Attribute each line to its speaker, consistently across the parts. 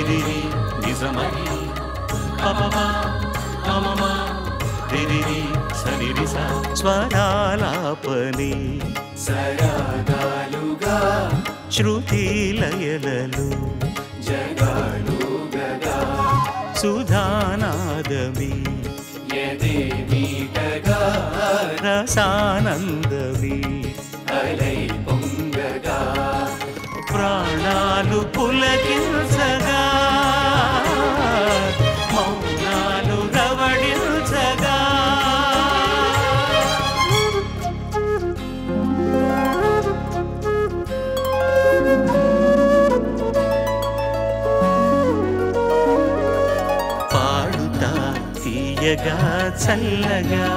Speaker 1: రిరిరి నిజమరి పపమా మమమా రిరిరి సరిరిస స్వరాలాపని సరాగాలుగా శృతి లయలలు జగాలు Gaga సుధానాదమి యదే మీటగా రసానందమి అలై పొంగగా ప్రాణాలు పులకించగా మౌనాలు రవడించగా పాడుతా తీయగా చల్లగా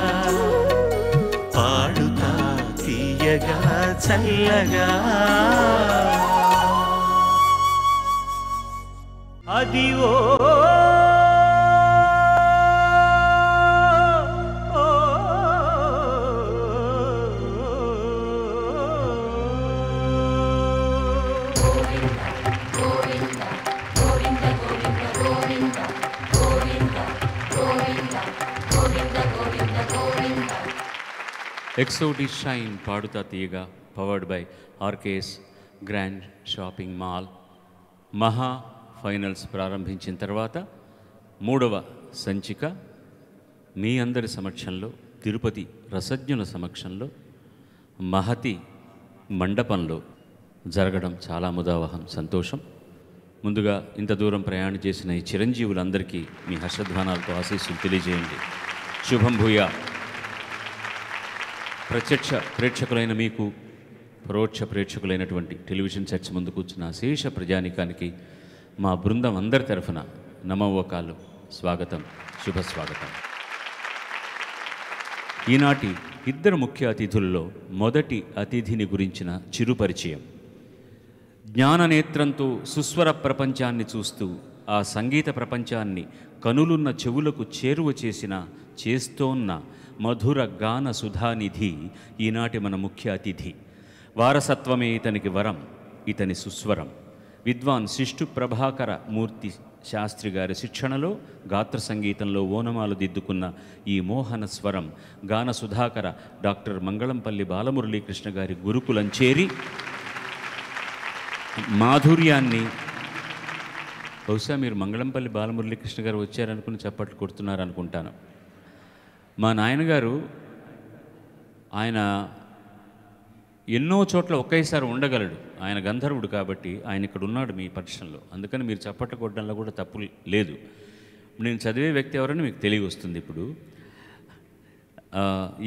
Speaker 1: పాడుతా తీయగా చల్లగా అదివో
Speaker 2: ఎక్సోటిక్ షైన్ పాడుతా తీయగా powered by RKS grand shopping mall మహా ఫైనల్స్ ప్రారంభించిన తర్వాత 3వ సంచిక మీ అందరి సమక్షంలో తిరుపతి రసజ్ఞుల సమక్షంలో మహతి మండపంలో జరగడం చాలా ముదావహం సంతోషం. ముందుగా ఇంత దూరం ప్రయాణం చేసిన ఈ చిరంజీవులందరికీ మీ హర్షధ్వానాలతో ఆశీస్సులు తెలియజేయండి. శుభం భూయా. ప్రత్యక్ష ప్రేక్షకులైన మీకు, పరోక్ష ప్రేక్షకులైనటువంటి టెలివిజన్ సెట్స్ ముందు కూర్చున్న శేష ప్రజానికానికి మా బృందం అందరి తరఫున నమోవకాలు స్వాగతం, శుభస్వాగతం. ఈనాటి ఇద్దరు ముఖ్య అతిథుల్లో మొదటి అతిథిని గురించిన చిరుపరిచయం. జ్ఞాననేత్రంతో సుస్వర ప్రపంచాన్ని చూస్తూ ఆ సంగీత ప్రపంచాన్ని కనులున్న చెవులకు చేరువ చేస్తోన్న మధుర గాన సుధానిధి ఈనాటి మన ముఖ్య అతిథి. వారసత్వమే ఇతనికి వరం, ఇతని సుస్వరం. విద్వాన్ శిష్టు ప్రభాకర మూర్తి శాస్త్రి గారి శిక్షణలో గాత్ర సంగీతంలో ఓనమాలు దిద్దుకున్న ఈ మోహన స్వరం గాన సుధాకర డాక్టర్ మంగళంపల్లి బాలమురళీకృష్ణ గారి గురుకులం చేరి మాధుర్యాన్ని, బహుశా మీరు మంగళంపల్లి బాలమురళీకృష్ణ గారు వచ్చారనుకుని చప్పట్లు కొడుతున్నారనుకుంటాను. మా నాయనగారు ఆయన ఎన్నో చోట్ల ఒకేసారి ఉండగలడు. ఆయన గంధర్వుడు కాబట్టి ఆయన ఇక్కడ ఉన్నాడు మీ పక్షంలో. అందుకని మీరు చప్పట్లు కొట్టడంలో కూడా తప్పు లేదు. నేను చదివే వ్యక్తి ఎవరని మీకు తెలివి వస్తుంది. ఇప్పుడు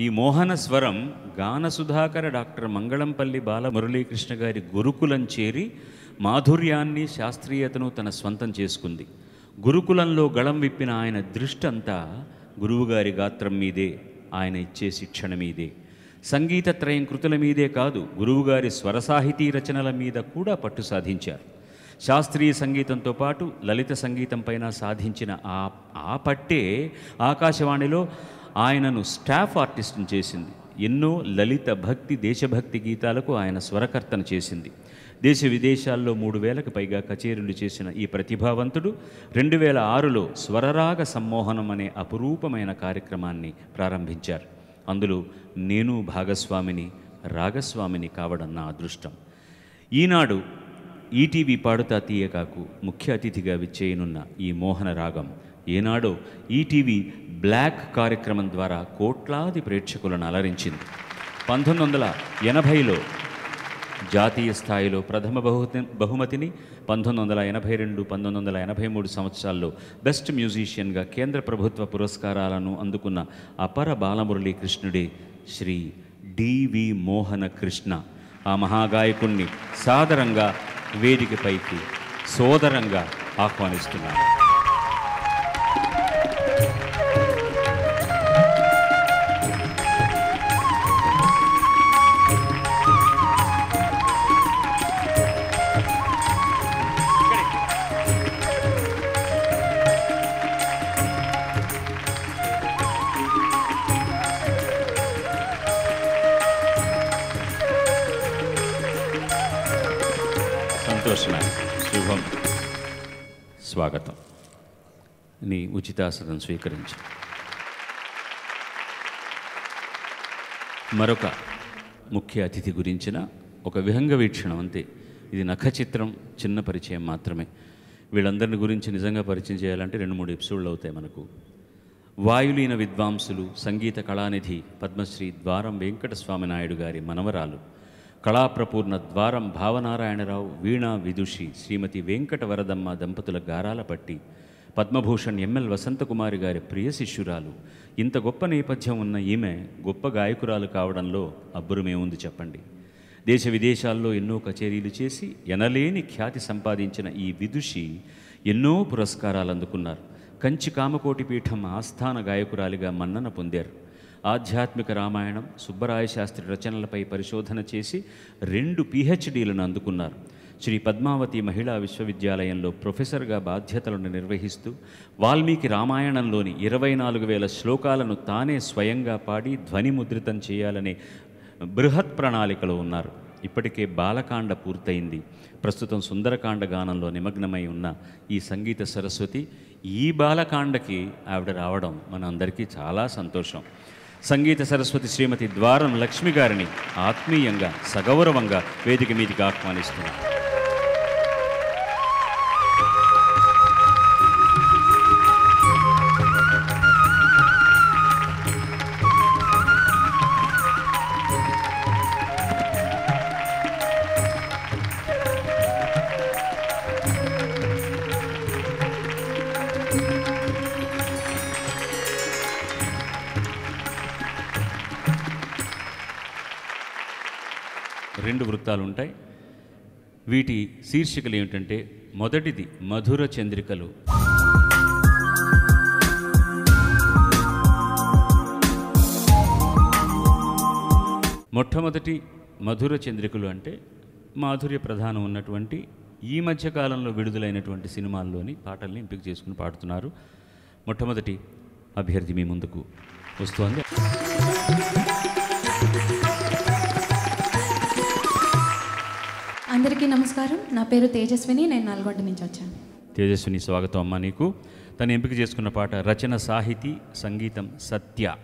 Speaker 2: ఈ మోహన స్వరం గాన సుధాకర డాక్టర్ మంగళంపల్లి బాలమురళీకృష్ణ గారి గురుకులం చేరి మాధుర్యాన్ని, శాస్త్రీయతను తన స్వంతం చేసుకుంది. గురుకులంలో గళం విప్పిన ఆయన దృష్టి అంతా గురువుగారి గాత్రం మీదే, ఆయన ఇచ్చే శిక్షణ మీదే. సంగీతత్రయం కృతుల మీదే కాదు, గురువుగారి స్వరసాహితీ రచనల మీద కూడా పట్టు సాధించారు. శాస్త్రీయ సంగీతంతో పాటు లలిత సంగీతం పైన సాధించిన ఆ పట్టే ఆకాశవాణిలో ఆయనను స్టాఫ్ ఆర్టిస్ట్ని చేసింది. ఎన్నో లలిత భక్తి, దేశభక్తి గీతాలకు ఆయన స్వరకర్తన చేసింది. దేశ విదేశాల్లో 3000కు పైగా కచేరీలు చేసిన ఈ ప్రతిభావంతుడు 2006లో స్వరరాగ సమ్మోహనం అనే అపురూపమైన కార్యక్రమాన్ని ప్రారంభించారు. అందులో నేను భాగస్వామిని, రాగస్వామిని కావడం నా అదృష్టం. ఈనాడు ఈటీవీ పాడుతా తీయకాకు ముఖ్య అతిథిగా విచ్చేయనున్న ఈ మోహన రాగం ఏనాడో ఈటీవీ బ్లాక్ కార్యక్రమం ద్వారా కోట్లాది ప్రేక్షకులను అలరించింది. 1980లో జాతీయ స్థాయిలో ప్రథమ బహుమతిని, 1982, 1983 సంవత్సరాల్లో బెస్ట్ మ్యూజిషియన్గా కేంద్ర ప్రభుత్వ పురస్కారాలను అందుకున్న అపర బాలమురళీకృష్ణుడే శ్రీ డివి మోహన కృష్ణ. ఆ మహాగాయకుణ్ణి సాదరంగా వేదికపైకి సోదరంగా ఆహ్వానిస్తున్నాను. స్వాగతం. నీ ఉచితాసనం స్వీకరించు. మరొక ముఖ్య అతిథి గురించిన ఒక విహంగ వీక్షణం అంతే. ఇది నఖ చిత్రం, చిన్న పరిచయం మాత్రమే. వీళ్ళందరిని గురించి నిజంగా పరిచయం చేయాలంటే 2-3 ఎపిసోడ్లు అవుతాయి మనకు. వాయులీన విద్వాంసులు, సంగీత కళానిధి పద్మశ్రీ ద్వారం వెంకటస్వామి నాయుడు గారి మనవరాలు, కళాప్రపూర్ణ ద్వారం భావనారాయణరావు వీణా విదుషి శ్రీమతి వెంకట వరదమ్మ దంపతుల గారాల పట్టి, పద్మభూషణ్ ఎంఎల్ వసంతకుమారి గారి ప్రియ శిష్యురాలు. ఇంత గొప్ప నేపథ్యం ఉన్న ఈమె గొప్ప గాయకురాలు కావడంలో అబ్బురమేముంది చెప్పండి. దేశ విదేశాల్లో ఎన్నో కచేరీలు చేసి ఎనలేని ఖ్యాతి సంపాదించిన ఈ విదుషి ఎన్నో పురస్కారాలు అందుకున్నారు. కంచి కామకోటి పీఠం ఆస్థాన గాయకురాలిగా మన్నన పొందారు. ఆధ్యాత్మిక రామాయణం, సుబ్బరాయ శాస్త్రి రచనలపై పరిశోధన చేసి 2 PhDలను అందుకున్నారు. శ్రీ పద్మావతి మహిళా విశ్వవిద్యాలయంలో ప్రొఫెసర్గా బాధ్యతలను నిర్వహిస్తూ వాల్మీకి రామాయణంలోని 24,000 శ్లోకాలను తానే స్వయంగా పాడి ధ్వనిముద్రితం చేయాలనే బృహత్ ప్రణాళికలో ఉన్నారు. ఇప్పటికే బాలకాండ పూర్తయింది. ప్రస్తుతం సుందరకాండ గానంలో నిమగ్నమై ఉన్న ఈ సంగీత సరస్వతి ఈ బాలకాండకి ఆవిడ రావడం మన అందరికీ చాలా సంతోషం. సంగీత సరస్వతి శ్రీమతి ద్వారం లక్ష్మి గారిని ఆత్మీయంగా సగౌరవంగా వేదిక మీదికి ఆహ్వానిస్తున్నారు. రెండు వృత్తాలు ఉంటాయి. వీటి శీర్షికలు ఏమిటంటే, మొదటిది మధుర చంద్రికలు. మొట్టమొదటి మధుర చంద్రికలు అంటే మాధుర్య ప్రధానం ఉన్నటువంటి ఈ మధ్యకాలంలో విడుదలైనటువంటి సినిమాల్లోని పాటల్ని ఎంపిక చేసుకుని పాడుతున్నారు. మొట్టమొదటి అభ్యర్థి మీ ముందుకు వస్తోంది.
Speaker 3: అందరికీ నమస్కారం. నా పేరు తేజస్విని. నేను నల్గొండ నుంచి వచ్చాను.
Speaker 2: తేజస్విని, స్వాగతం అమ్మ నీకు. తను ఎంపిక చేసుకున్న పాట రచన సాహితీ సంగీతం సత్య,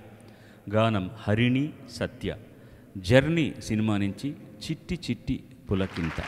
Speaker 2: గానం హరిణి సత్య. జర్నీ సినిమా నుంచి చిట్టి చిట్టి పులకింత.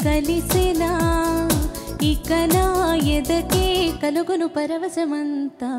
Speaker 3: కలిసినా ఇక నా ఎదకే కలుగును పరవశమంతా.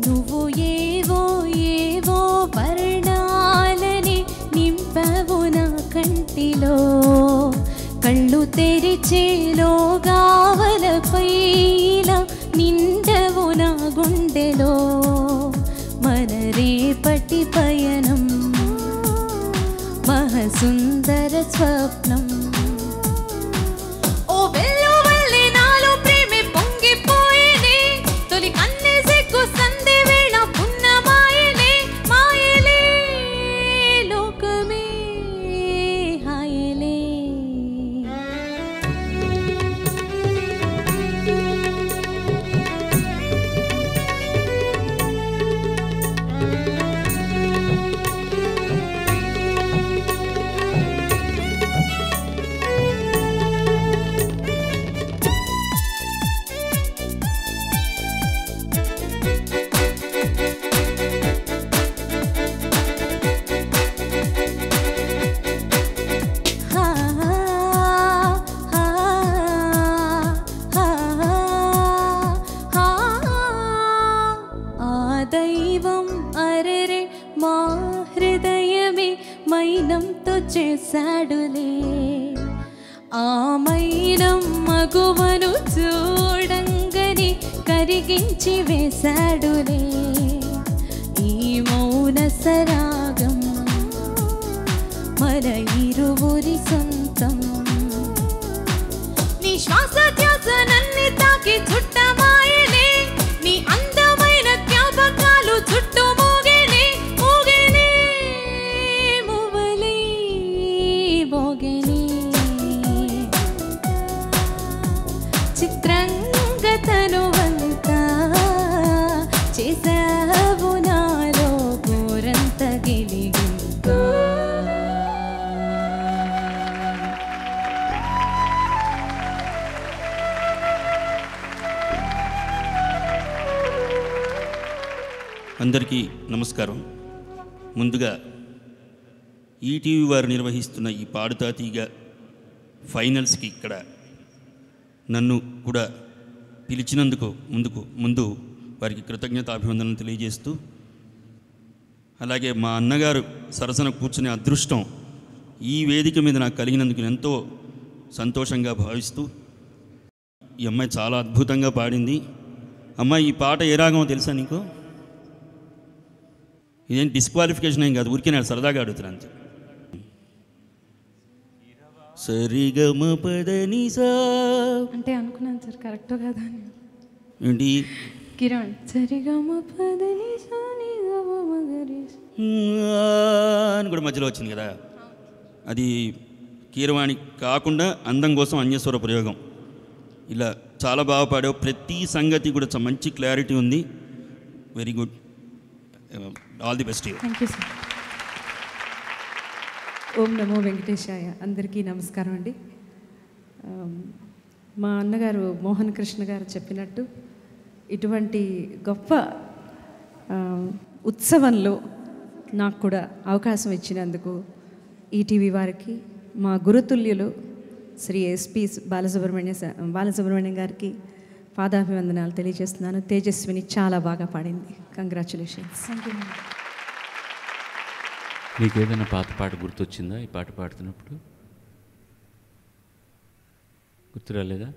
Speaker 3: నువ్వు ఏవో ఏవో వర్ణాలని నింపవు నా కంటిలో, కళ్ళు తెరిచేలోగా వలపై ఇలా నిండవు నా గుండెలో. మన రేపటి పయనం మహసుందర స్వప్నం. ఓ వెల్లు వల్లే నాలో ప్రేమే కరుణించి వేశాడులే ఈ మౌన సరాగం మన ఇరువురి సొంతం నీ శ్వాస ధ్యాస నన్ను తాకి చుట్టమాయనే నీ అందమైన జ్ఞాపకాలు చుట్టూ మోగేనే మోగేనే మువలే మోగేనే చిత్రంగతను వంతా చేసావు నాలో కోరంత గిలిగింత
Speaker 4: అందరికీ నమస్కారం. ముందుగా ఈటీవీ వారు నిర్వహిస్తున్న ఈ పాడుతా తీగ ఫైనల్స్కి ఇక్కడ నన్ను కూడా పిలిచినందుకు ముందు వారికి కృతజ్ఞతాభివందనలు తెలియజేస్తూ, అలాగే మా అన్నగారు సరసన కూర్చునే అదృష్టం ఈ వేదిక మీద నాకు కలిగినందుకు ఎంతో సంతోషంగా భావిస్తూ, ఈ అమ్మాయి చాలా అద్భుతంగా పాడింది. అమ్మాయి, ఈ పాట ఏ రాగమో తెలుసా నీకు? ఇదేం డిస్క్వాలిఫికేషన్ ఏం కాదు, ఊరికే నేను సరదాగా అడుగుతున్నాను అంతే. సరిగమ పదనిసా
Speaker 3: అంటే అనుకున్నాను సార్, కరెక్ట్ కదా అని.
Speaker 4: ఏంటి
Speaker 3: కిరణ్ సరిగమ పదనిసా
Speaker 4: అని కూడా మధ్యలో వచ్చింది కదా, అది కీరవాణి కాకుండా అందం కోసం అన్యస్వర ప్రయోగం. ఇలా చాలా బాగా పాడావు. ప్రతి సంగతి కూడా మంచి క్లారిటీ ఉంది. Very good. All the best.
Speaker 3: Thank you sir.
Speaker 5: ఓం నమో వెంకటేశాయ. అందరికీ నమస్కారం అండి. మా అన్నగారు మోహన్ కృష్ణ గారు చెప్పినట్టు ఇటువంటి గొప్ప ఉత్సవంలో నాకు కూడా అవకాశం ఇచ్చినందుకు ఈటీవీ వారికి, మా గురుతుల్యులు శ్రీ ఎస్పి బాలసుబ్రహ్మణ్యం గారికి పాదాభివందనాలు తెలియజేస్తున్నాను. తేజస్విని చాలా బాగా పాడింది. కంగ్రాచులేషన్స్.
Speaker 2: నీకు ఏదైనా పాట గుర్తొచ్చిందా ఈ పాట పాడుతున్నప్పుడు? గుర్తు రాలేదా?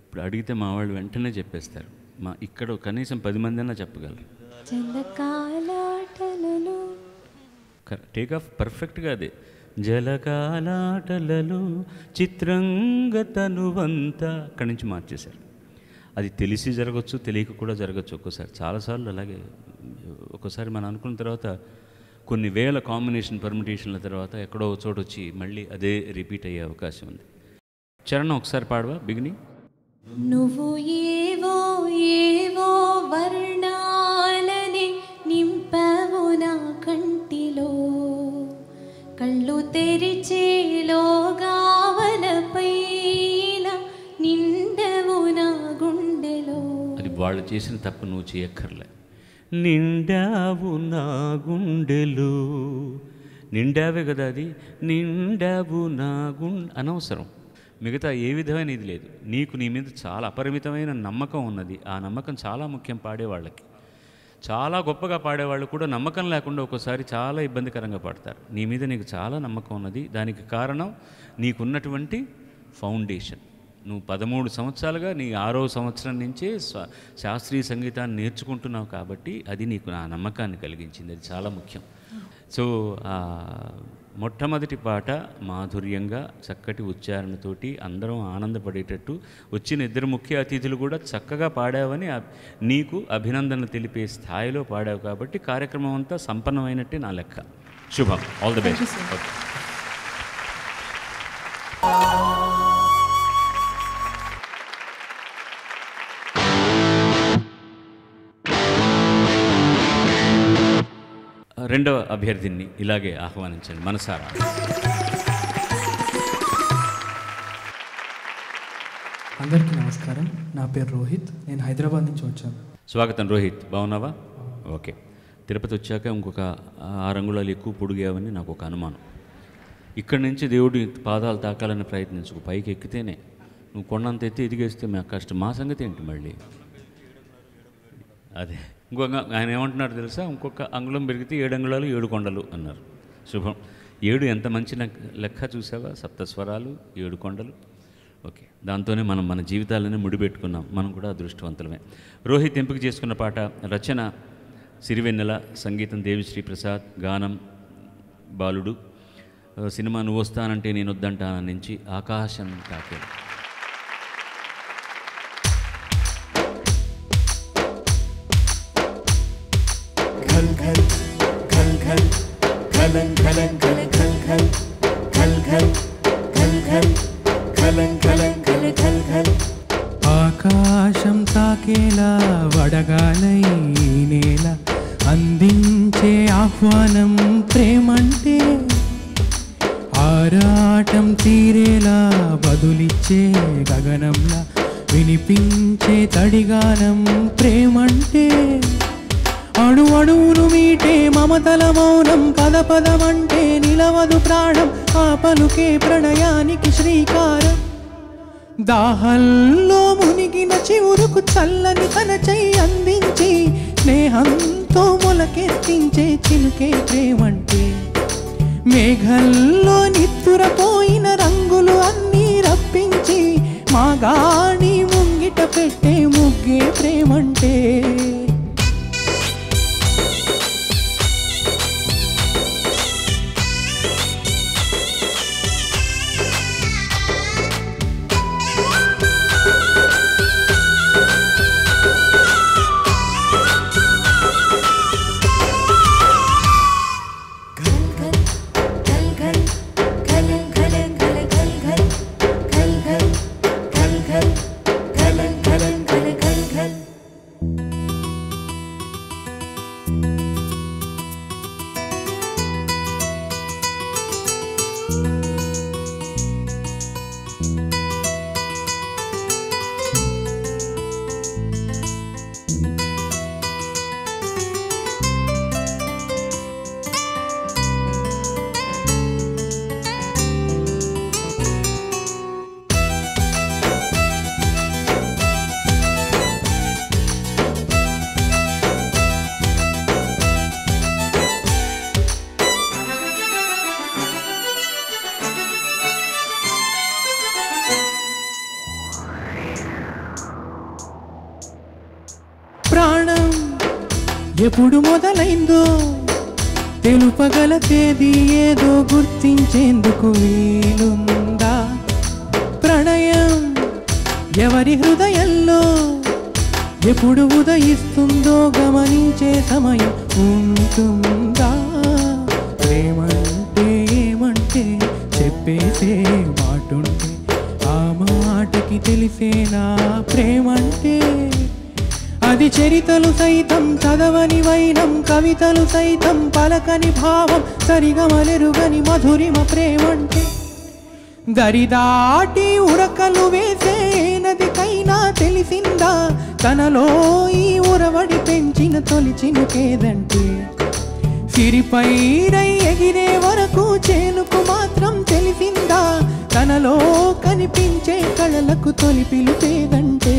Speaker 2: ఇప్పుడు అడిగితే మా వాళ్ళు వెంటనే చెప్పేస్తారు. మా ఇక్కడ కనీసం 10 మంది అన్నా చెప్పగలరు. టేక్ ఆఫ్ పర్ఫెక్ట్గా అదే. జలకాలాటలలో చిత్రంగా తనువంతా అక్కడి నుంచి మార్చేశారు. అది తెలిసి జరగచ్చు, తెలియక కూడా జరగచ్చు. ఒక్కోసారి చాలాసార్లు అలాగే. ఒక్కోసారి మనం అనుకున్న తర్వాత కొన్ని వేల కాంబినేషన్ పర్మిటేషన్ల తర్వాత ఎక్కడో చోటు వచ్చి మళ్ళీ అదే రిపీట్ అయ్యే అవకాశం ఉంది. చరణం ఒకసారి పాడవా బిగినింగ్?
Speaker 3: నువ్వు ఏవో ఏవో వర్ణాలని నింపవు నా కంటిలో, కళ్ళు తెరిచేలోగావలపైన నిండవు నా గుండెలో.
Speaker 2: అది వాళ్ళు చేసిన తప్పు, నువ్వు చేయక్కర్లే. నిండావు నా గుండెలు, నిండావే కదా అది. నిండావు నా అనవసరం. మిగతా ఏ విధమైన ఇది లేదు. నీకు నీ మీద చాలా అపరిమితమైన నమ్మకం ఉన్నది. ఆ నమ్మకం చాలా ముఖ్యం పాడేవాళ్ళకి. చాలా గొప్పగా పాడేవాళ్ళు కూడా నమ్మకం లేకుండా ఒక్కోసారి చాలా ఇబ్బందికరంగా పాడతారు. నీ మీద నీకు చాలా నమ్మకం ఉన్నది. దానికి కారణం నీకున్నటువంటి ఫౌండేషన్. నువ్వు 13 సంవత్సరాలుగా నీ 6వ సంవత్సరం నుంచే శాస్త్రీయ సంగీతాన్ని నేర్చుకుంటున్నావు కాబట్టి అది నీకు నా నమ్మకాన్ని కలిగించింది. అది చాలా ముఖ్యం. సో మొట్టమొదటి పాట మాధుర్యంగా చక్కటి ఉచ్చారణతోటి అందరం ఆనందపడేటట్టు, వచ్చిన 2 ముఖ్య అతిథులు కూడా చక్కగా పాడావని నీకు అభినందనలు తెలిపే స్థాయిలో పాడావు కాబట్టి కార్యక్రమం అంతా సంపన్నమైనట్టే నా లెక్క. శుభం. All the best. రెండవ అభ్యర్థిని ఇలాగే ఆహ్వానించండి మనసారా.
Speaker 6: అందరికీ నమస్కారం. నా పేరు రోహిత్. నేను హైదరాబాద్ నుంచి వచ్చాను.
Speaker 2: స్వాగతం రోహిత్. బాగున్నావా? ఓకే. తిరుపతి వచ్చాక ఇంకొక 6 అంగుళాలు ఎక్కువ పొడిగావని నాకు ఒక అనుమానం. ఇక్కడి నుంచి దేవుడి పాదాలు తాకాలని ప్రయత్నించుకో. పైకి ఎక్కితేనే. నువ్వు కొండంత ఎత్తి ఎదిగేస్తే మా కష్టం. మా సంగతి ఏంటి మళ్ళీ? అదే ఇంకొక ఆయన ఏమంటున్నారు తెలుసా? ఇంకొక అంగుళం పెరిగితే 7 అంగుళాలు 7 కొండలు అన్నారు. శుభం. 7 ఎంత మంచి లెక్క చూసావా? 7 స్వరాలు 7 కొండలు. ఓకే, దాంతోనే మనం మన జీవితాలని ముడిపెట్టుకున్నాం. మనం కూడా అదృష్టవంతులమే. రోహిత్ ఎంపిక చేసుకున్న పాట రచన సిరివెన్నెల, సంగీతం దేవిశ్రీ ప్రసాద్, గానం బాలుడు. సినిమా నువ్వు వస్తానంటే నేను వద్దంటాను నుంచి ఆకాశం తాకే.
Speaker 6: ఆకాశం తాకేలా వడగాలై నేల అందించే ఆహ్వానం ప్రేమంటే, ఆరాటం తీరేలా బదులిచ్చే గగనంలా వినిపించే తడిగానం ప్రేమంటే, అణు అణువును మీటే మమతల మౌనం పద పదమంటే నిలవదు ప్రాణం ఆ పలుకే ప్రణయానికి శ్రీకారం. దాహంలో మునిగిన చివురుకు చల్లని తన చెయ్యి అందించి స్నేహంతో మొలకెత్తించే చిలుకే ప్రేమంటే, మేఘల్లో నిత్తురపోయిన రంగులు అన్నీ రప్పించి మాగాణి ముంగిట పెట్టే ముగ్గే ప్రేమంటే. ప్రాణం ఎప్పుడు మొదలైందో తెలుపగల తేదీ ఏదో గుర్తించేందుకు వీలుందా? ప్రణయం ఎవరి హృదయంలో ఎప్పుడు ఉదయిస్తుందో గమనించే సమయం ఉంటుందా? ప్రేమంటే ఏమంటే చెప్పేసే మాటుంటే ఆ మాటకి తెలిసేనా ప్రేమంటే? అది చరితలు సైతం చదవని వైనం, కవితలు సైతం పలకని భావం, సరిగమలెరుగని మధురిమ ప్రేమంటే. దరిదాటి ఉరకలు వేసే నదికైనా తెలిసిందా తనలో ఈ ఉరవడి పెంచిన తొలి చినుకేదంటే? సిరిపైరై ఎగిరే వరకు చేనుకు మాత్రం తెలిసిందా తనలో కనిపించే కళలకు తొలి పిలుపేదంటే?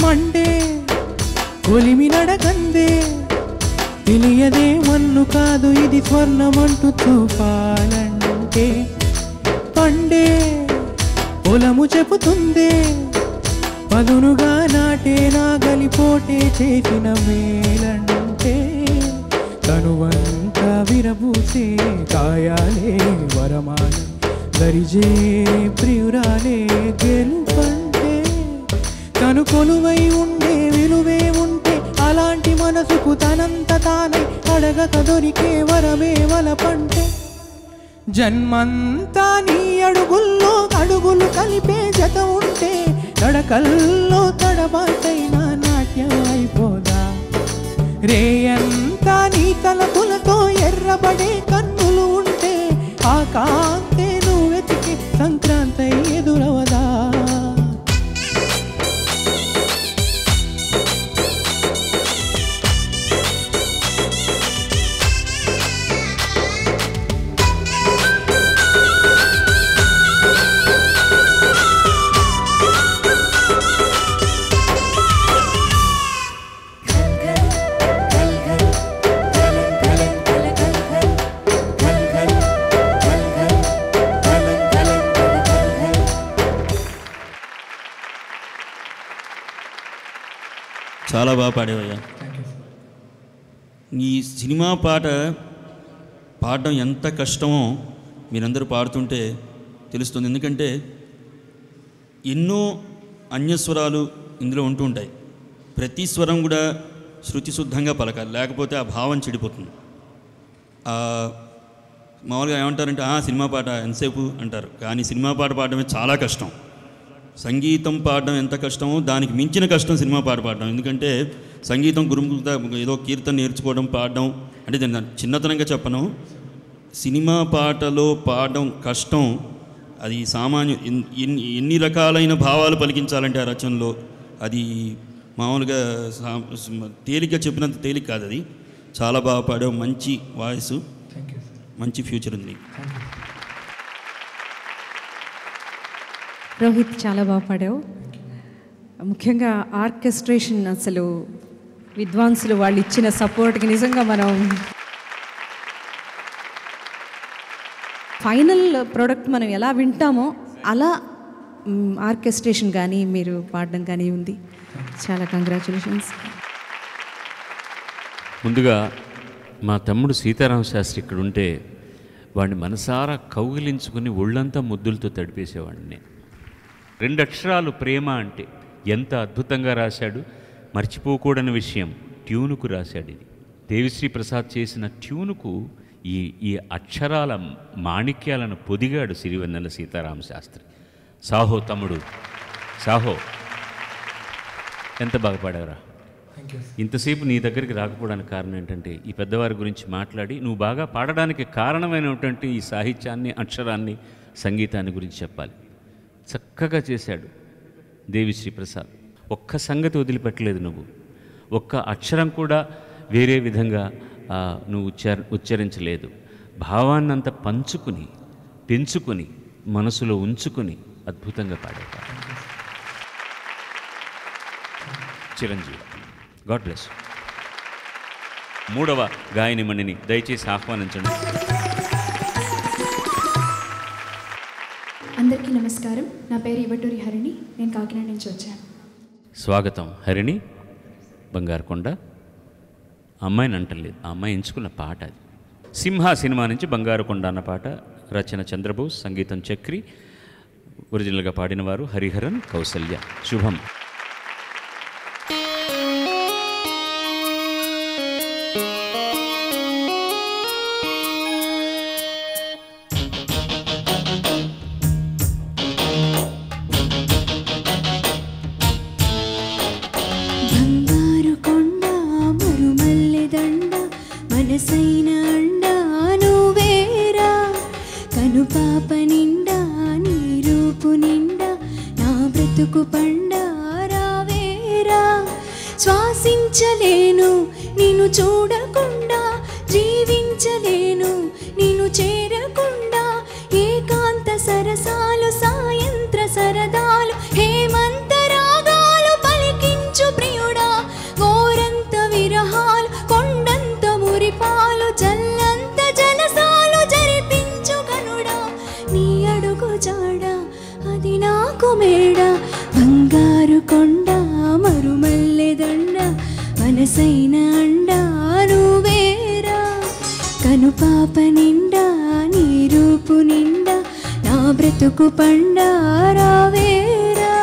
Speaker 6: మండే కొలిమి నడకందే తెలియదే మన్ను కాదు ఇది స్వర్ణమంటూ చూపాలంటే. పండే పొలము చెబుతుందే పదునుగా నాటే నాగలిపోటే చేసిన మేలంటే. తనువంతా విరబూసే కాయాలే వరమాలే దరిజే ప్రియురాలే గెలుపంటే. తను కొలువై ఉండే విలువే ఉంటే అలాంటి మనసుకు తనంత తానై అడగక దొరికే వరమే వలపంటే.
Speaker 7: జన్మంతా నీ అడుగుల్లో అడుగులు కలిపే జత ఉంటే నడకల్లో తడబాటైనా నాట్యం అయిపోదా. రేయంతా నీ తలపులతో ఎర్రబడే కన్నులు ఉంటే ఆ కాంతే నువ్వు వెతికి సంక్రాంతి ఎదురవదా.
Speaker 4: చాలా బాగా పాడేవయ్యా. ఈ సినిమా పాట పాడడం ఎంత కష్టమో మీరందరూ పాడుతుంటే తెలుస్తుంది. ఎందుకంటే ఎన్నో అన్యస్వరాలు ఇందులో ఉంటూ ఉంటాయి. ప్రతి స్వరం కూడా శృతి శుద్ధంగా పలకాలి, లేకపోతే ఆ భావం చెడిపోతుంది. మామూలుగా ఏమంటారంటే సినిమా పాట ఎంతసేపు అంటారు, కానీ సినిమా పాట పాడడమే చాలా కష్టం. సంగీతం పాడడం ఎంత కష్టమో దానికి మించిన కష్టం సినిమా పాట పాడడం. ఎందుకంటే సంగీతం గురుముఖత ఏదో కీర్తన నేర్చుకోవడం పాడడం అంటే దాన్ని చిన్నతనంగా చెప్పను. సినిమా పాటలో పాడడం కష్టం. అది సామాన్య ఎన్ని రకాలైన భావాలు పలికించాలంటే ఆ రచనలో అది మామూలుగా తేలిగ్గా చెప్పినంత తేలిక కాదు. అది చాలా బాగా పాడావు, మంచి వాయిస్, మంచి ఫ్యూచర్ ఉంది.
Speaker 5: రోహిత్ చాలా బాగా పాడావు. ముఖ్యంగా ఆర్కెస్ట్రేషన్ అసలు విద్వాంసులు వాళ్ళు ఇచ్చిన సపోర్ట్కి నిజంగా మనం ఫైనల్ ప్రోడక్ట్ మనం ఎలా వింటామో అలా ఆర్కెస్ట్రేషన్ కానీ మీరు పాడడం కానీ ఉంది. చాలా కంగ్రాచులేషన్స్.
Speaker 2: ముందుగా మా తమ్ముడు సీతారామ శాస్త్రి ఇక్కడ ఉంటే వాడిని మనసారా కౌగిలించుకుని ఒళ్ళంతా ముద్దులతో తడిపేసేవాడిని. 2 అక్షరాలు ప్రేమ అంటే ఎంత అద్భుతంగా రాశాడు. మర్చిపోకూడని విషయం, ట్యూనుకు రాశాడు. ఇది దేవిశ్రీ ప్రసాద్ చేసిన ట్యూనుకు ఈ అక్షరాల మాణిక్యాలను పొదిగాడు సిరివెన్నెల సీతారామ శాస్త్రి. సాహో తమ్ముడు, సాహో ఎంత బాగా పాడావురా. ఇంతసేపు నీ దగ్గరికి రాకపోవడానికి కారణం ఏంటంటే ఈ పెద్దవారి గురించి మాట్లాడి నువ్వు బాగా పాడడానికి కారణమైనటువంటి ఈ సాహిత్యాన్ని, అక్షరాన్ని, సంగీతాన్ని గురించి చెప్పాలి. చక్కగా చేశాడు దేవిశ్రీ ప్రసాద్. ఒక్క సంగతి వదిలిపెట్టలేదు నువ్వు. ఒక్క అక్షరం కూడా వేరే విధంగా నువ్వు ఉచ్చరించలేదు. భావాన్నంతా పంచుకుని, పెంచుకుని, మనసులో ఉంచుకుని అద్భుతంగా పాడావు. Chiranjeevi, God bless. 3వ గాయనిమణిని దయచేసి ఆహ్వానించండి.
Speaker 8: అందరికీ నమస్కారం. నా పేరు ఇవటూరి హరిణి. నేను కాకినాడ నుంచి వచ్చాను.
Speaker 2: స్వాగతం హరిణి. బంగారుకొండ అమ్మాయిని అంటలేదు, ఆ అమ్మాయి ఎంచుకున్న పాట అది. సింహ సినిమా నుంచి బంగారుకొండ అన్న పాట. రచన చంద్రబోస్, సంగీతం చక్రి. ఒరిజినల్గా పాడినవారు హరిహరన్, కౌసల్య. శుభం.
Speaker 3: మనసైన అండా నువ్వేరా, కనుపాప నిండా నీ రూపు నిండా నా బ్రతుకు పండా రావేరా. శ్వాసించలేను నిన్ను చూడకుండా, జీవించలేను నిన్ను చేరకుండా. ఏకాంత సరసాలు, సాయంత్ర సరదాలు, హేమంత రాగాలు పలికించు ప్రియుడా. గోరంత విరహాలు, కొండంత మురిపాలు, జల్లంత జలసాలు జరిపించు కనుడా. నీ అడుగు జాడ అది నాకు మేడ, బంగారు కొండ మరుమల్లెదండ. మనసైన అండా నువ్వేరా, కనుపాప నిండా నీ రూపు నిండా నా బ్రతుకు పండా రావేరా.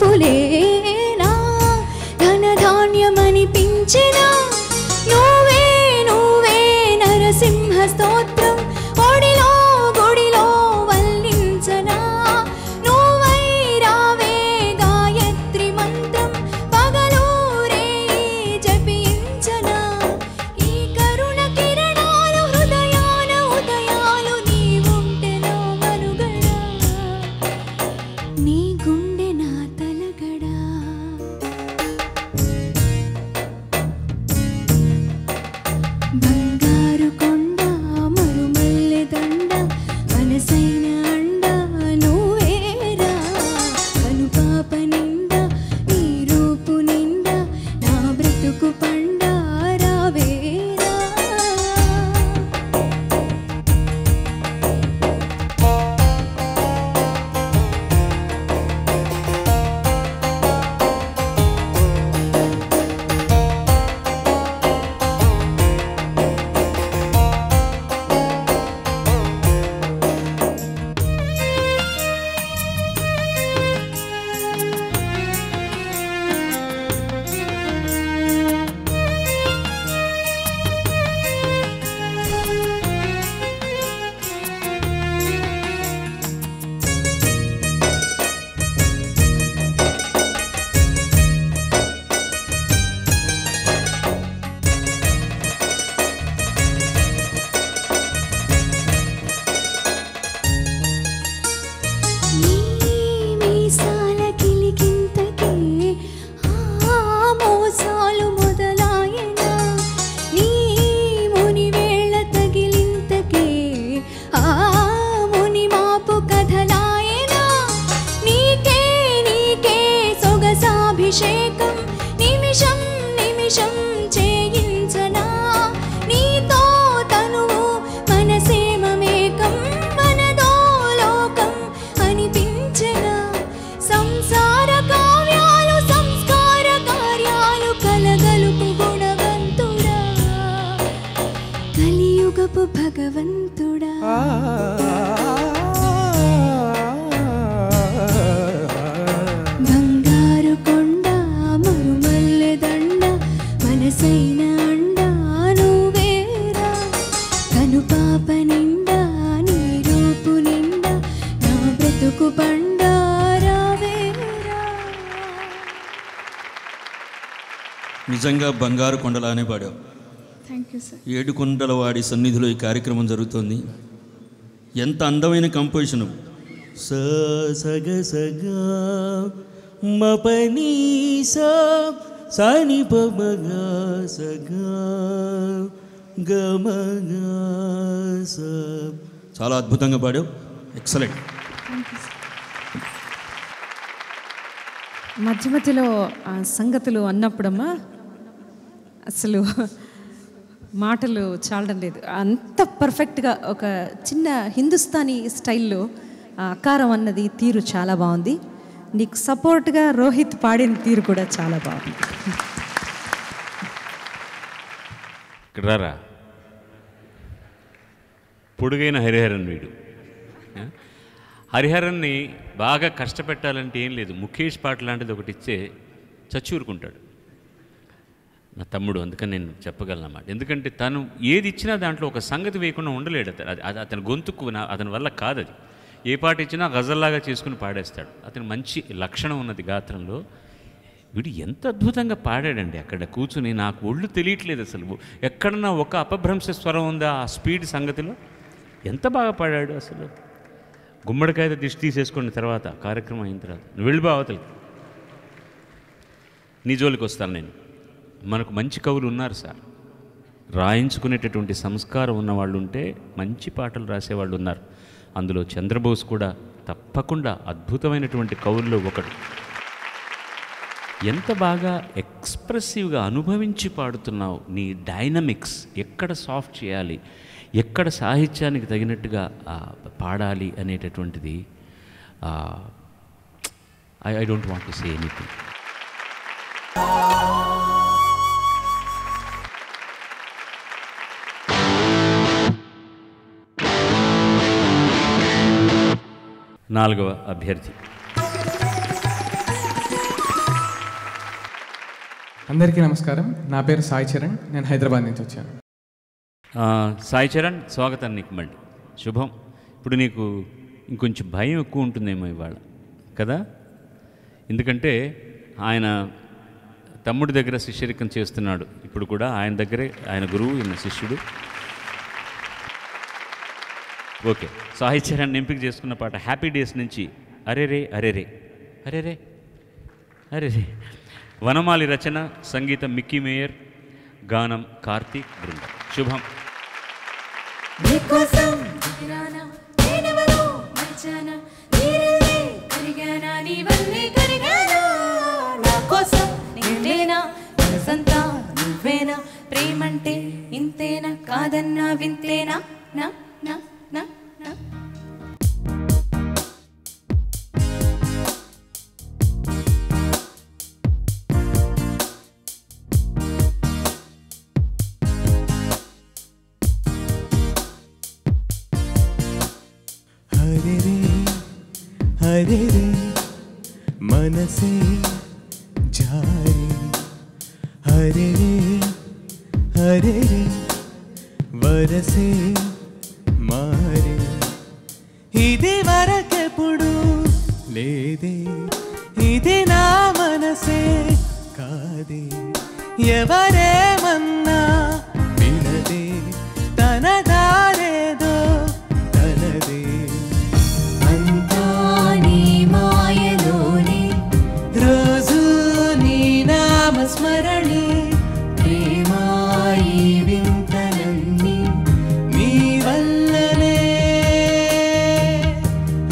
Speaker 3: చూపులేనా ధనధాన్యమనిపించెనా నువ్వే నువ్వే నరసింహ స్తోత్రం ఒడిలో గుడిలో వల్లించనా నువ్వై రావే గాయత్రి మంత్రం పగలూరే జపించనా ఈ కరుణ కిరణాలు హృదయాన ఉదయాలు నీ ఉంటెలో మనుగడా నీ గుండె నా తలగడా బంగారు కొండ మరుమల్లె దండ మనసైన అండ నువ్వేరా కనుపాప నిండా నీ రూపు నిండా నా బ్రతుకు పండ రావేరా నీ మీసాల కిలికింతకే ఆ మోసాలు మొదలాయనా నీ మునివేళ తగిలింతకే ఆ ముని మాపు కథలాయనా నీకే నీకే సొగసాభిషేకం నిమిషం నిమిషం చేయించనా నీతో తనువు మనసేమమేకం మనదో లోకం అనిపించనా సంసార కావ్యాలు సంస్కార కార్యాలు కలగలుపు గుణవంతుడా కలియుగపు భగవంతుడా బంగారు కొండ మరుమల్లె దండ మనసైన అండ నువ్వేరా కనుపాప నిండా నీ రూపు నిండా నా బ్రతుకు పండ రావేరా
Speaker 4: నిజంగా బంగారు కొండలానే పాడావు.
Speaker 8: Thank you sir.
Speaker 4: ఏడుకొండల వాడి సన్నిధిలో ఈ కార్యక్రమం జరుగుతోంది. ఎంత అందమైన కంపోజిషను. స సగ సగ మపని స సాని పమగ సగ గమగ స. చాలా అద్భుతంగా పాడావు. ఎక్సలెంట్.
Speaker 5: మధ్య మధ్యలో ఆ సంగతులు అన్నప్పుడమ్మా అసలు మాటలు చాలడం లేదు. అంత పర్ఫెక్ట్గా ఒక చిన్న హిందుస్థానీ స్టైల్లో అకారం అన్నది తీరు చాలా బాగుంది. నీకు సపోర్ట్గా రోహిత్ పాడిన తీరు కూడా చాలా బాగుంది.
Speaker 2: ఇక్కడ రారా, పొడుగైన హరిహరన్ వీడు. హరిహరన్ని బాగా కష్టపెట్టాలంటే ఏం లేదు, ముఖేష్ పాట లాంటిది ఒకటి ఇచ్చే చచ్చూరుకుంటాడు నా తమ్ముడు. అందుకని నేను చెప్పగలను అన్నమాట. ఎందుకంటే తను ఏది ఇచ్చినా దాంట్లో ఒక సంగతి వేయకుండా ఉండలేడు. అది అతని గొంతుకు అతని వల్ల కాదు. అది ఏ పాట ఇచ్చినా గజల్లాగా చేసుకుని పాడేస్తాడు. అతను మంచి లక్షణం ఉన్నది గాత్రంలో. వీడు ఎంత అద్భుతంగా పాడాడండి. అక్కడ కూర్చుని నాకు ఒళ్ళు తెలియట్లేదు అసలు. ఎక్కడన్నా ఒక అపభ్రంశ స్వరం ఉందా ఆ స్పీడ్ సంగతిలో? ఎంత బాగా పాడాడు అసలు. గుమ్మడికాయ దిష్టి తీసేసుకున్న తర్వాత కార్యక్రమం అయిన తర్వాత నువ్వు వెళ్ళి అవతలకి, నీ జోలికి వస్తాను నేను. మనకు మంచి కవులు ఉన్నారు సార్, రాయించుకునేటటువంటి సంస్కారం ఉన్నవాళ్ళు ఉంటే మంచి పాటలు రాసేవాళ్ళు ఉన్నారు. అందులో చంద్రబోస్ కూడా తప్పకుండా అద్భుతమైనటువంటి కవుల్లో ఒకడు. ఎంత బాగా ఎక్స్ప్రెసివ్గా అనుభవించి పాడుతున్నావు. నీ డైనమిక్స్ ఎక్కడ సాఫ్ట్ చేయాలి, ఎక్కడ సాహిత్యానికి తగినట్టుగా పాడాలి అనేటటువంటిది I don't want to say anything. నాలుగవ అభ్యర్థి
Speaker 6: అందరికీ నమస్కారం. నా పేరు సాయి చరణ్. నేను హైదరాబాద్ నుంచి వచ్చాను.
Speaker 2: సాయి చరణ్, స్వాగతం నీకు మళ్ళీ. శుభం. ఇప్పుడు నీకు ఇంకొంచెం భయం ఎక్కువ ఉంటుందేమో ఇవాళ కదా, ఎందుకంటే ఆయన తమ్ముడి దగ్గర శిష్యరికం చేస్తున్నాడు. ఇప్పుడు కూడా ఆయన దగ్గరే, ఆయన గురువు, ఈయన శిష్యుడు. ఓకే, సాయి చరణ్ ఎంపిక చేసుకున్న పాట హ్యాపీ డేస్ నుంచి అరేరే అరేరే అరేరే అరేరే. వనమాలి రచన, సంగీతం మిక్కీ మేయర్, గానం కార్తీక్ బృందం. శుభం.
Speaker 3: ప్రేమంటే ఇంతేనా, కాదన్నా వింతేనా, నా నా నా నా.
Speaker 7: హరే రే హరే రే మనసే జారే, హరే రే హరే రే వరసే మారే. ఇది వరకెప్పుడు లేదే, ఇది నా మనసే కాదే, ఎవరేమన్నా వినదే, తన దారేదో తనదే.
Speaker 3: అంతా నీ మాయలోనే,
Speaker 7: రోజు నీ నామస్మరణే,
Speaker 3: ప్రేమాయి వింతలన్నీ
Speaker 7: నీ వల్లనే.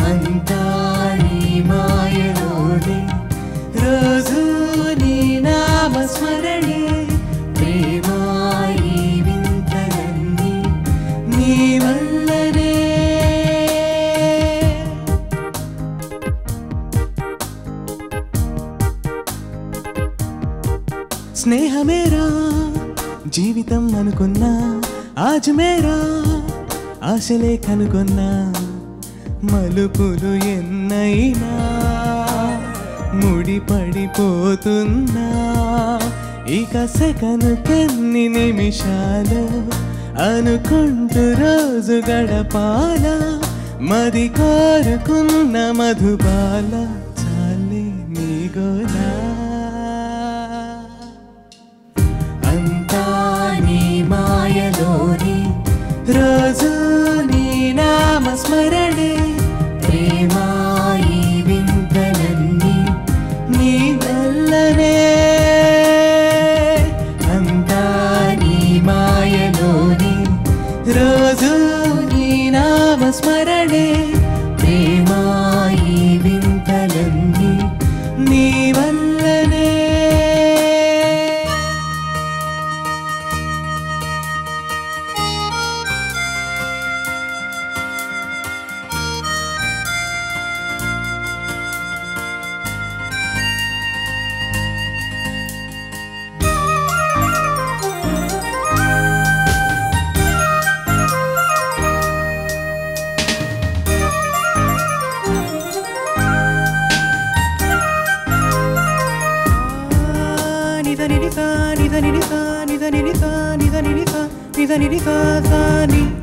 Speaker 3: అంతా నీ మాయలోనే,
Speaker 7: రోజు నీ నామస్మరణే,
Speaker 3: ప్రేమాయి వింతలన్నీ
Speaker 7: నీ వల్లనే. స్నేహమేరా జీవితం అనుకున్నా, ఆజ్ మేరా ఆశలే కనుగొన్నా, మలుపులు ఎన్నైనా ముడిపడిపోతున్నా, ఇక సెకనుకెన్ని నిమిషాలు అనుకుంటూ రోజు గడపాల, మది కోరుకున్న మధుబాల చాలే నీ గోలా.
Speaker 3: అంతా నీ మాయలోనే,
Speaker 7: రోజు నీ నామస్మరణే,
Speaker 3: ప్రేమాయి వింతలన్నీ
Speaker 7: నీ వల్లనే.
Speaker 3: అంతా నీ మాయలోనే,
Speaker 7: రోజు నీ నామస్మరణే,
Speaker 3: ప్రేమాయి వింతలన్నీ
Speaker 7: నీ వల్లనే.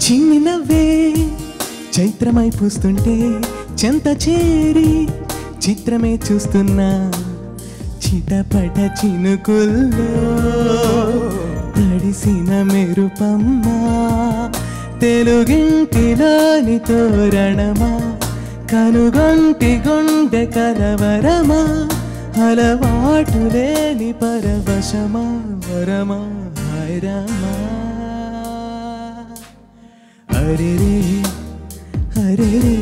Speaker 7: చిన్ని నవ్వే చైత్రమై పూస్తుంటే, చెంత చేరి చిత్రమే చూస్తున్నా, చిటపట చినుకుల్లో తడిసిన మెరుపమ్మా, తెలుగింటిలోని తోరణమా, కనుగొంటి గుండె కలవరమా, అలవాటు లేని పరవశమా, వరమా హైరమా. హరే రే హరే రే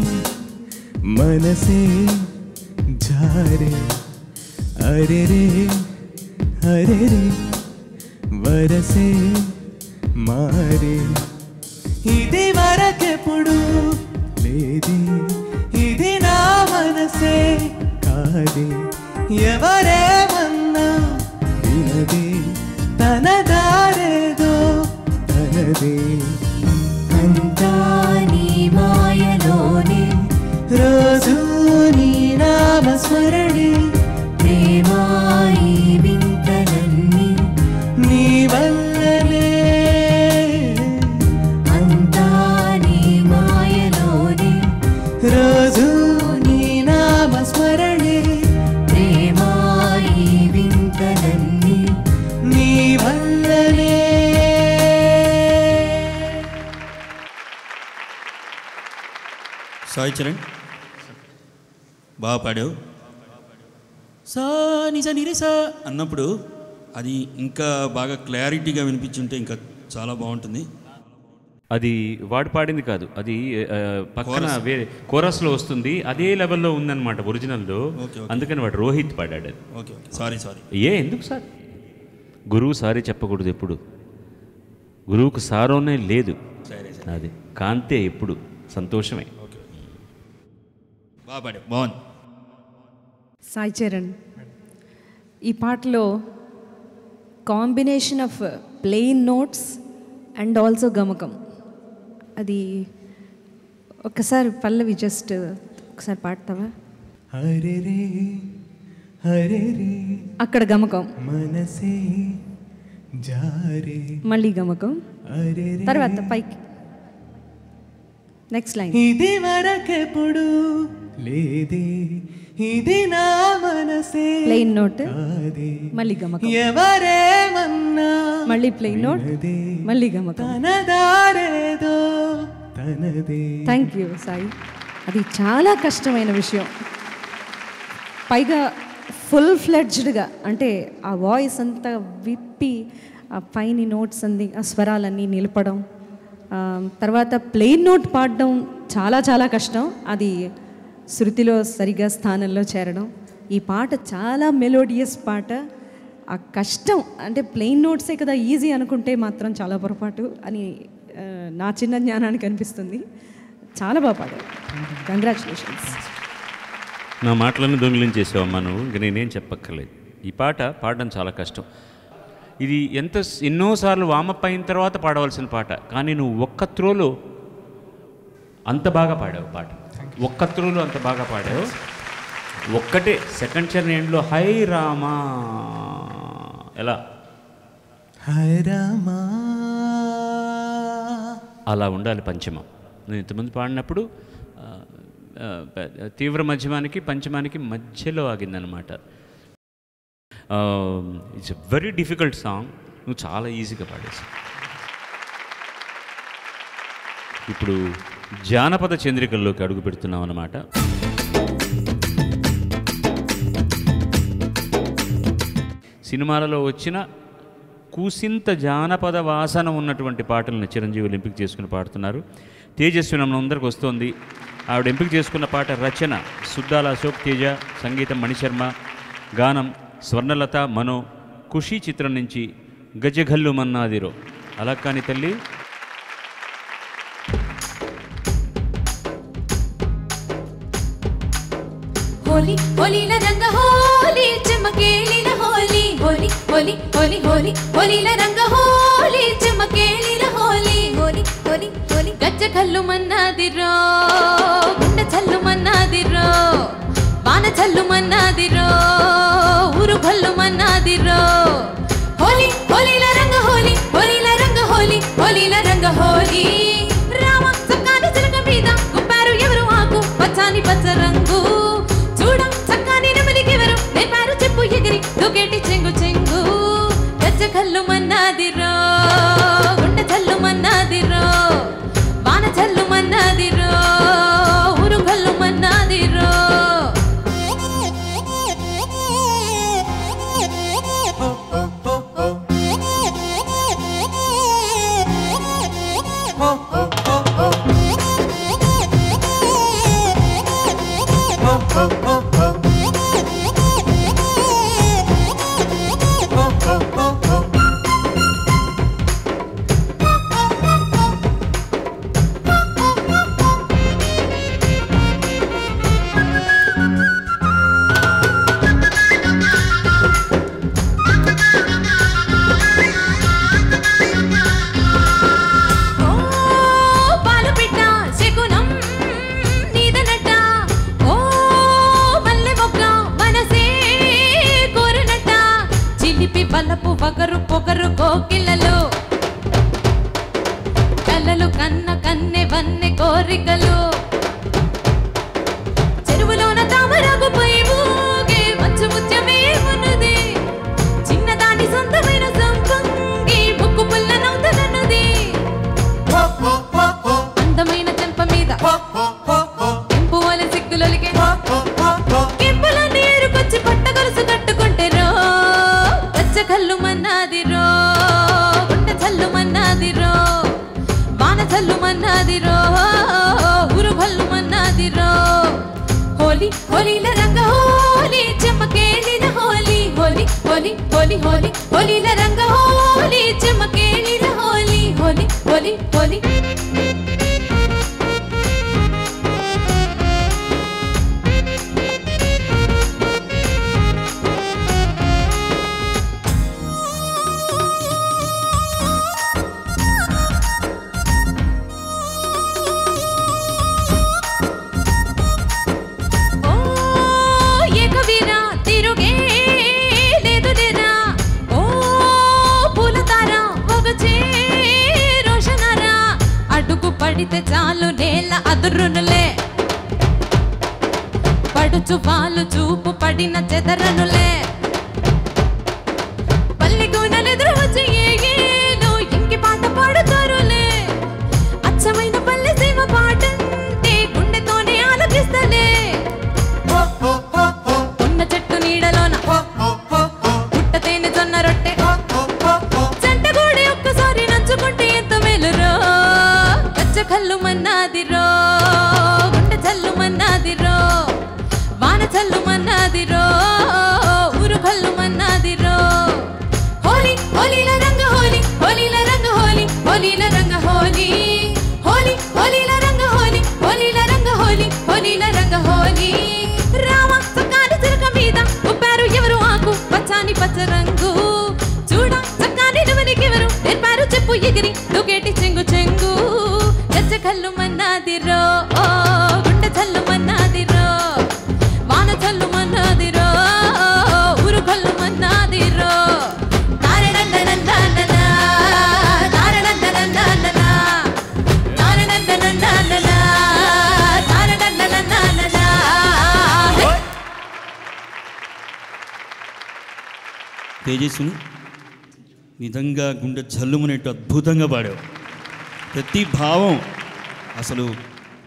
Speaker 7: మనసే జారే, హరే రే హరే రే వరసే మారే. ఇది వరకెప్పుడు లేదే, ఇది నా మనసే కాదే, ఎవరేమన్నా వినదే, తన దారేదో తనదే.
Speaker 3: అంతా నీ మాయలోనే,
Speaker 7: రోజు నీ నామస్మరణే,
Speaker 3: ప్రేమాయి వింతలన్నీ
Speaker 4: సాయి చరణ్ బాగా పాడావు. సా నిజ నిరసా అన్నప్పుడు అది ఇంకా బాగా క్లారిటీగా వినిపించుంటే ఇంకా చాలా బాగుంటుంది.
Speaker 2: అది వాడు పాడింది కాదు, అది పక్కన వేరే కోరస్లో వస్తుంది, అదే లెవెల్లో ఉందన్నమాట ఒరిజినల్లో. అందుకని వాడు రోహిత్ పాడాడు అది.
Speaker 4: ఓకే సారీ
Speaker 2: ఎందుకు సార్? గురువు సారీ చెప్పకూడదు ఎప్పుడు. గురువుకు సారోనే లేదు, అది కాంతే ఎప్పుడు సంతోషమే.
Speaker 4: బాగా పాడావు, బాగుంది.
Speaker 5: సాయి చరణ్, ఈ పాటలో combination of plain notes and also గమకం, అది ఒక్కసారి పల్లవి జస్ట్ ఒకసారి పాడతావా?
Speaker 7: హరే రే హరే రే
Speaker 5: అక్కడ గమకం,
Speaker 7: మనసే జారే
Speaker 5: మళ్ళీ గమకం,
Speaker 7: హరే రే
Speaker 5: తర్వాత పైకి నెక్స్ట్ లైన్.
Speaker 7: ఇది వరకెప్పుడు లేదే ఇది నా మనసే
Speaker 5: ప్లెయిన్ నోట్,
Speaker 7: కాదే
Speaker 5: మళ్ళీ గమకం,
Speaker 7: ఎవరేమన్నా
Speaker 5: మళ్ళీ ప్లెయిన్ నోట్, మళ్ళీ గమకం.
Speaker 7: తనదారేదో తనదే.
Speaker 5: Thank you Sai. అది చాలా కష్టమైన విషయం, పైగా ఫుల్ ఫ్లెడ్జ్డ్గా, అంటే ఆ వాయిస్ అంతా విప్పి ఆ పైని నోట్స్ అన్ని ఆ స్వరాలన్నీ నిలపడం, తర్వాత ప్లెయిన్ నోట్ పాడడం చాలా చాలా కష్టం, అది శృతిలో సరిగా స్థానంలో చేరడం. ఈ పాట చాలా మెలోడియస్ పాట. ఆ కష్టం అంటే ప్లెయిన్ నోట్సే కదా ఈజీ అనుకుంటే మాత్రం చాలా పొరపాటు అని నా చిన్న జ్ఞానానికి అనిపిస్తుంది. చాలా బాగా పాడారు, కంగ్రాచులేషన్స్.
Speaker 2: నా మాటలను దొంగిలించేసావమ్మా నువ్వు, ఇంక నేనేం చెప్పక్కర్లేదు. ఈ పాట పాడడం చాలా కష్టం. ఇది ఎన్నోసార్లు వామప్ అయిన తర్వాత పాడవలసిన పాట, కానీ నువ్వు ఒక్క త్రోలో అంత బాగా పాడావు పాట, ఒక్క త్రోలో అంత బాగా పాడావు. ఒక్కటే సెకండ్ చరణ్ ఎండ్లో హై రామా ఎలా
Speaker 7: హై రామా
Speaker 2: అలా ఉండాలి పంచమం. నేను ఇంతకుముందు పాడినప్పుడు తీవ్ర మధ్యమానికి పంచమానికి మధ్యలో ఆగిందనమాట. It's a very difficult song, నువ్వు చాలా ఈజీగా పాడేసావు. ఇప్పుడు జానపద చంద్రికల్లోకి అడుగు పెడుతున్నాం అన్నమాట. సినిమాలలో వచ్చిన కూసింత జానపద వాసన ఉన్నటువంటి పాటలను చిరంజీవులు ఎంపిక చేసుకుని పాడుతున్నారు. తేజస్వి మన అందరికి వస్తోంది. ఆవిడ ఎంపిక చేసుకున్న పాట రచన సుద్దాల అశోక్ తేజ, సంగీతం మణిశర్మ, గానం స్వర్ణలత మనో, ఖుషీ చిత్రం నుంచి గజగల్లు మన్నాదిరో. అలా కాని తల్లి
Speaker 3: होली होली ला रंग होली चमकेली ला होली होली होली होली होली होली ला रंग होली चमकेली ला होली होली होली होली गज्ज खल्लु मन्नादिरो गुंड चल्लु मन्नादिरो वान चल्लु मन्नादिरो ऊरु खल्लु मन्नादिरो होली होली ला रंग होली होली ला रंग होली होली ला रंग होली राम सकानी चिलक మీద గుప్పారు ఎవరు ఆకు పచ్చని పచ్చ రంగు చూడం చక్కని నెమలికెవరు నేపారు చెప్పు ఎగిరి దుగేటి చెంగు చెంగు గజ్జ కల్లు మన్నాదిరో గుండ చల్లు మన్నాదిరో వాన చల్లు మన్నాదిరో ఊరు కల్లు మన్నాదిరో బలపు వగరు పొగరు కోకిలలో కళ్ళలు కన్న కన్నె వన్నె కోరికలు చెరువులోన తామరాగుపై ఊగే మంచు ముత్యమే ఉన్నది చిన్నదాని సొంతమైన సంపంగి ముక్కు పుల్ల నవ్వుతున్నది అందమైన చెంప మీద మన్నాదిరో వాన చల్లు మన్నాదిరో ఊరు భల్లు మన్నాదిరో హోలీ హోలీల రంగ హోలీ చెమ్మకేళిన హోలీ హోలీ హోలీ హోలీ హోలీ హోలీల రంగ హోలీ చెమ్మకేళిన హోలీ హోలీ హోలీ హోలీ పడితే చాలు నేల అదురునులే పడుచు పాలు చూపు పడిన చెదరనులే పల్లెగూనెదెదురు వచ్చి ఏగేలు ఇంకి పాట పాడుతారులే అచ్చమైన పల్లె సీమ పాటంటే గుండెతోనే ఆలోచిస్తలే ఉన్న చెట్టు నీడలోన పుట్టతేని జొన్న రొట్టె జంటగూడి ఒక్కసారి నంచుకుంటే ఎంత మేలురో కల్లు మన్నాదిరో గుండె చల్లు మన్నాదిరో వాన చల్లు మన్నాదిరో ఊరు భల్లు మన్నాదిరో హోలీ హోలీల రంగ హోలీ హోలీల రంగ హోలీ హోలీల రంగ హోలీ హోలీ హోలీల రంగ హోలీ హోలీల రంగ హోలీ హోలీల రంగ హోలీ రామ చక్కాని చిలక మీద ఉప్పారు ఎవరు ఆకు పచ్చాని పచ్చ రంగు చూడ చక్కాని నువ్వనికెవరు నేర్పారు చెప్పు ఎగిరి దుకేటి చెంగు చెంగు కల్లు మన్నాదిరో గుండె చల్లు మన్నాదిరో వాన చల్లు మన్నాదిరో ఊరు కల్లు మన్నాదిరో
Speaker 4: తేజస్విని నిజంగా గుండె జల్లుమనేట్టు అద్భుతంగా పాడావు. ప్రతి భావం అసలు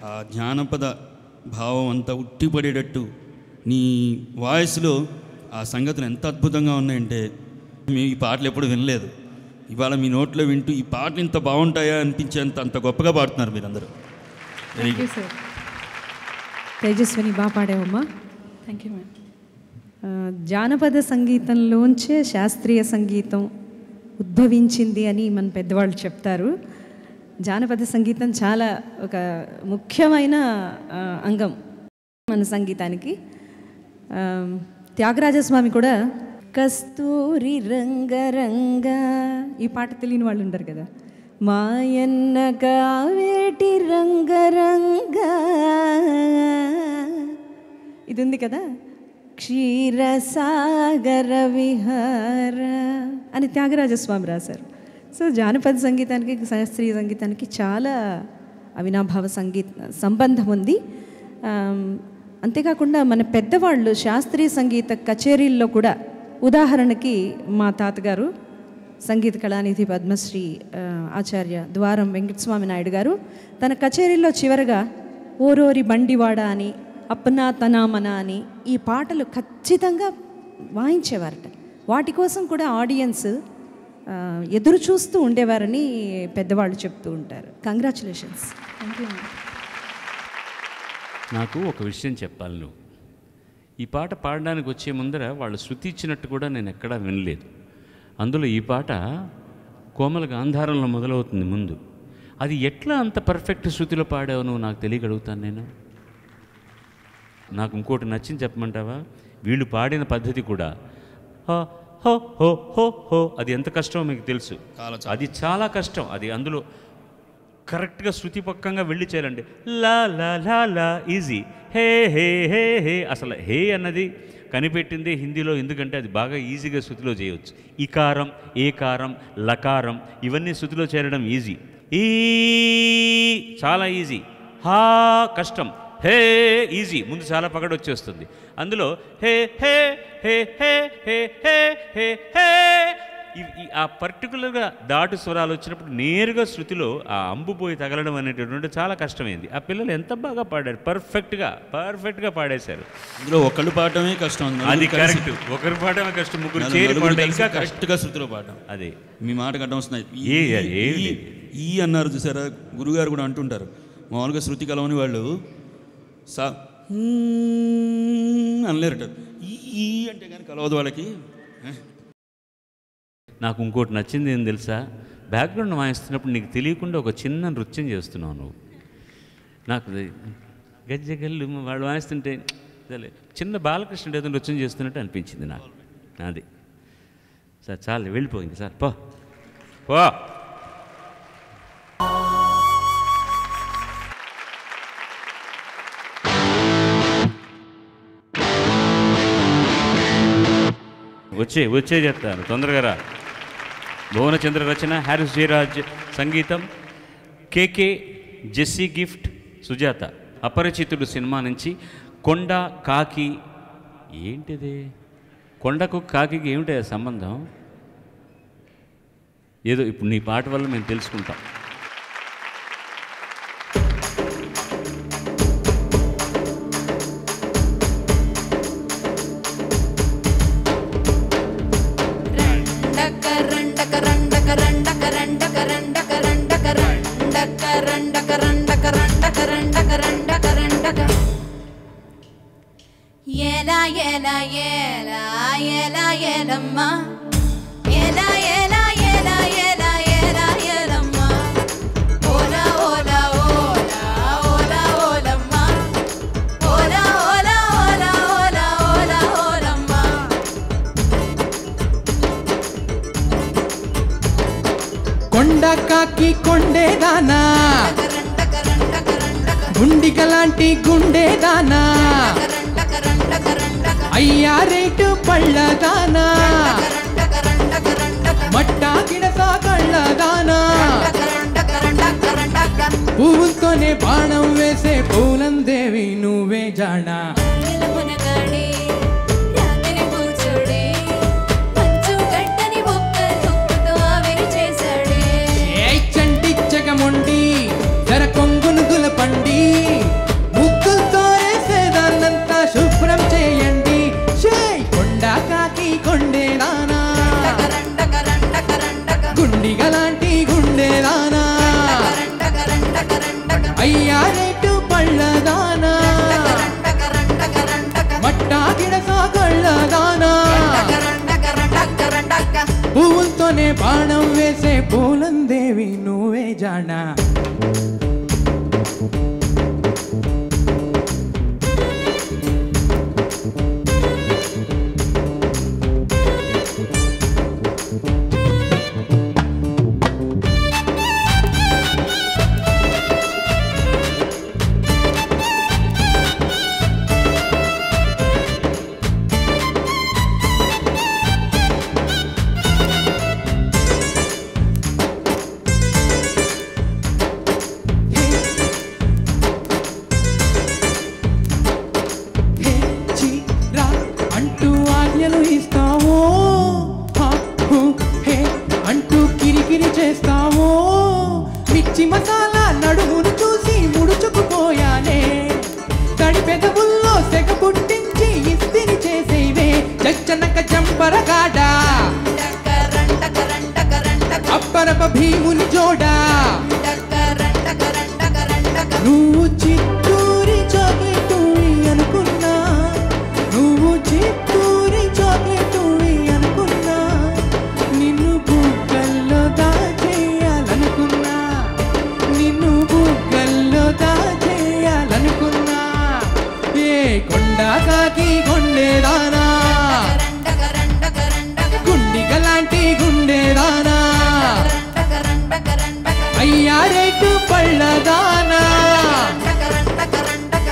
Speaker 4: ఆ జానపద భావం అంతా ఉట్టిపడేటట్టు నీ వాయిస్లో ఆ సంగతులు ఎంత అద్భుతంగా ఉన్నాయంటే మేము ఈ పాటలు ఎప్పుడు వినలేదు. ఇవాళ మీ నోట్లో వింటూ ఈ పాటలు ఇంత బాగుంటాయా అనిపించేంత అంత గొప్పగా పాడుతున్నారు మీరందరూ.
Speaker 5: తేజస్విని బాగా పాడావమ్మా.
Speaker 8: Thank you ma'am.
Speaker 5: జానపద సంగీతంలోంచే శాస్త్రీయ సంగీతం ఉద్భవించింది అని మన పెద్దవాళ్ళు చెప్తారు. జానపద సంగీతం చాలా ఒక ముఖ్యమైన అంగం మన సంగీతానికి. త్యాగరాజస్వామి కూడా కస్తూరి రంగరంగ ఈ పాట తెలియని వాళ్ళు ఉండరు కదా. మాయన్న కావేటి రంగరంగ ఇది ఉంది కదా, క్షీరసాగర విహార అని త్యాగరాజస్వామి రాశారు. సో జానపద సంగీతానికి శాస్త్రీయ సంగీతానికి చాలా అవినాభావ సంబంధం ఉంది. అంతేకాకుండా మన పెద్దవాళ్ళు శాస్త్రీయ సంగీత కచేరీల్లో కూడా, ఉదాహరణకి మా తాతగారు సంగీత కళానిధి పద్మశ్రీ ఆచార్య ద్వారం వెంకటస్వామి నాయుడు గారు తన కచేరీల్లో చివరగా ఓరోరి బండివాడ అని, అప్నా తనామన అని ఈ పాటలు ఖచ్చితంగా వాయించేవారట. వాటి కోసం కూడా ఆడియన్స్ ఎదురు చూస్తూ ఉండేవారని పెద్దవాళ్ళు చెప్తూ ఉంటారు. కంగ్రాచులేషన్స్.
Speaker 8: Thank you.
Speaker 2: నాకు ఒక విషయం చెప్పాలి. నువ్వు ఈ పాట పాడడానికి వచ్చే ముందర వాళ్ళు శృతి ఇచ్చినట్టు కూడా నేను ఎక్కడా వినలేదు. అందులో ఈ పాట కోమల గాంధారంలో మొదలవుతుంది ముందు. అది ఎట్లా అంత పర్ఫెక్ట్ శృతిలో పాడావు నువ్వు నాకు తెలియగలుగుతాను నేను. నాకు ఇంకోటి నచ్చింది చెప్పమంటావా? వీళ్ళు పాడిన పద్ధతి కూడా హో హో హో హో హో అది ఎంత కష్టమో మీకు తెలుసు. అది చాలా కష్టం. అది అందులో కరెక్ట్గా శృతిపక్కంగా వెళ్ళి చేయాలండి. లా లా లా లా ఈజీ, హే హే హే హే అసలు హే అన్నది కనిపెట్టిందే హిందీలో, ఎందుకంటే అది బాగా ఈజీగా శృతిలో చేయవచ్చు. ఈకారం, ఏకారం, లకారం ఇవన్నీ శృతిలో చేరడం ఈజీ. ఈ చాలా ఈజీ, హా కష్టం, హే ఈజీ ముందు చాలా పగడ వచ్చేస్తుంది. అందులో హే హే హే హే హే హే హే హే ఆ పర్టికులర్గా దాటు స్వరాలు వచ్చినప్పుడు నేరుగా శృతిలో ఆ అంబు పోయి తగలడం అనేటటువంటి చాలా కష్టమైంది. ఆ పిల్లలు ఎంత బాగా పాడారు, పర్ఫెక్ట్గా పాడేశారు.
Speaker 4: ఇందులో ఒకళ్ళు పాడటమే కష్టం,
Speaker 2: అది కరెక్ట్. ఒకరు పాడటమే కష్టం, ముగ్గురు చేరి పాడడం ఇంకా
Speaker 4: కరెక్ట్గా శృతిలో పాడటం.
Speaker 2: అదే
Speaker 4: మీ మాట కట్టడం వస్తున్నాయి. ఈ అన్నారు చూసారా, గురుగారు కూడా అంటుంటారు మామూలుగా శృతి కలవని వాళ్ళు అనలేరట, ఈ అంటే కానీ కలవదు వాళ్ళకి.
Speaker 2: నాకు ఇంకోటి నచ్చింది ఏం తెలుసా, బ్యాక్గ్రౌండ్ వాయిస్తున్నప్పుడు నీకు తెలియకుండా ఒక చిన్న నృత్యం చేస్తున్నావు నువ్వు. నాకు గజ్జగల్లు వాళ్ళు వాయిస్తుంటే చిన్న బాలకృష్ణుడు ఏదో నృత్యం చేస్తున్నట్టు అనిపించింది నాకు. అది సార్ చాలు వెళ్ళిపోయింది సార్, పో. వచ్చే చెప్తాను, తొందరగా రా. భువనచంద్ర రచన, హ్యారిస్ జయరాజ్ సంగీతం, కేకే, జెస్సీ గిఫ్ట్, సుజాత. అపరిచితుడు సినిమా నుంచి కొండ కాకి. ఏంటిది, కొండకు కాకి ఏమిటి సంబంధం? ఏదో ఇప్పుడు నీ పాట వల్ల మేము తెలుసుకుంటాం.
Speaker 3: ఏలా ఏలా ఏలా ఏలా ఏలమ్మ, ఏలా ఏలా ఏలా ఏలా ఏలా ఏలమ్మ, ఓలా ఓలా ఓలా ఓలా ఓలమ్మ, ఓలా ఓలా ఓలా ఓలా ఓలా ఓలమ్మ.
Speaker 7: కొండ కాకి కొండేదానా, గుండిగలాంటి గుండేదానా, అయ్యా రేటు పళ్ళదానా, మట్టా గిడసా కళ్ళదానా, పువ్వుతోనే బాణం వేసే పూలందేవి నువ్వే జానా. చంటిచ్చగముండి జర కొంగును దులపండి, ముగ్గులతో వేసేదాన్నంతా శుభ్రం చేయండి. కొండ కాకి కొండేదానా, గుండిగలాంటి గుండేదానా, అయ్యా రేటు పళ్ళదానా, మట్టా గిడసా కళ్ళదానా, పువ్వులతోనే బాణం వేసే పూలందేవి నువ్వే జానా. అంటూ ఆజ్ఞలు ఇస్తావో, అంటూ కిరికిరి చేస్తావో, మిర్చి మసాలా నడుమును చూసి ముడుచుకుపోయానే, తడి పెదవుల్లో సెగ పుట్టించి ఇస్తిరి చేసేవే చచ్చనక చంపరగాడా, అప్పరప భీముని జోడా, నువ్వు చిత్తూరి చాక్లెట్ అనుకున్నా, నువ్వు చిత్తూరి చాక్లెట్ అనుకున్నా, నిన్ను బుగ్గల్లో దాచేయాలనుకున్నా, నిన్ను బుగ్గల్లో దాచేయాలనుకున్నా. ఏ కొండ కాకి కొండేదానా, గుండిగలాంటి గుండేదానా, అయ్యా రేటు పళ్ళదానా,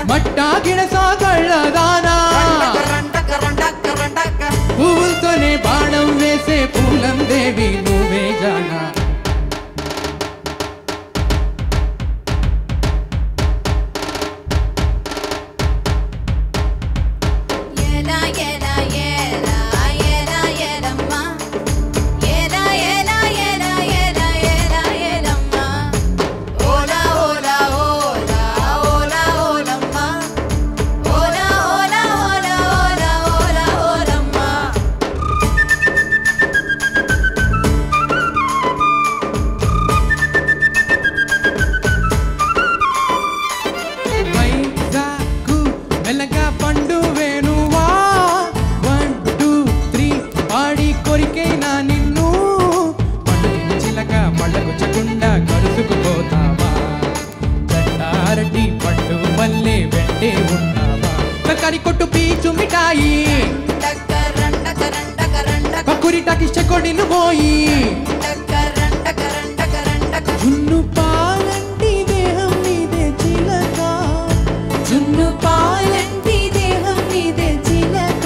Speaker 7: మట్టా గిడసా కళ్ళదానా, పువ్వులతోనే బాణం వేసే పూలందేవి నువ్వే జానా.
Speaker 3: ఏలా ఏలా ఏలా ఏలా ఏలమ్మ, ఏలా
Speaker 7: పోయి జున్ను పాలంటి దేహం నీదే చిలక జున్ను పాలంటి దేహం నీదే చిలక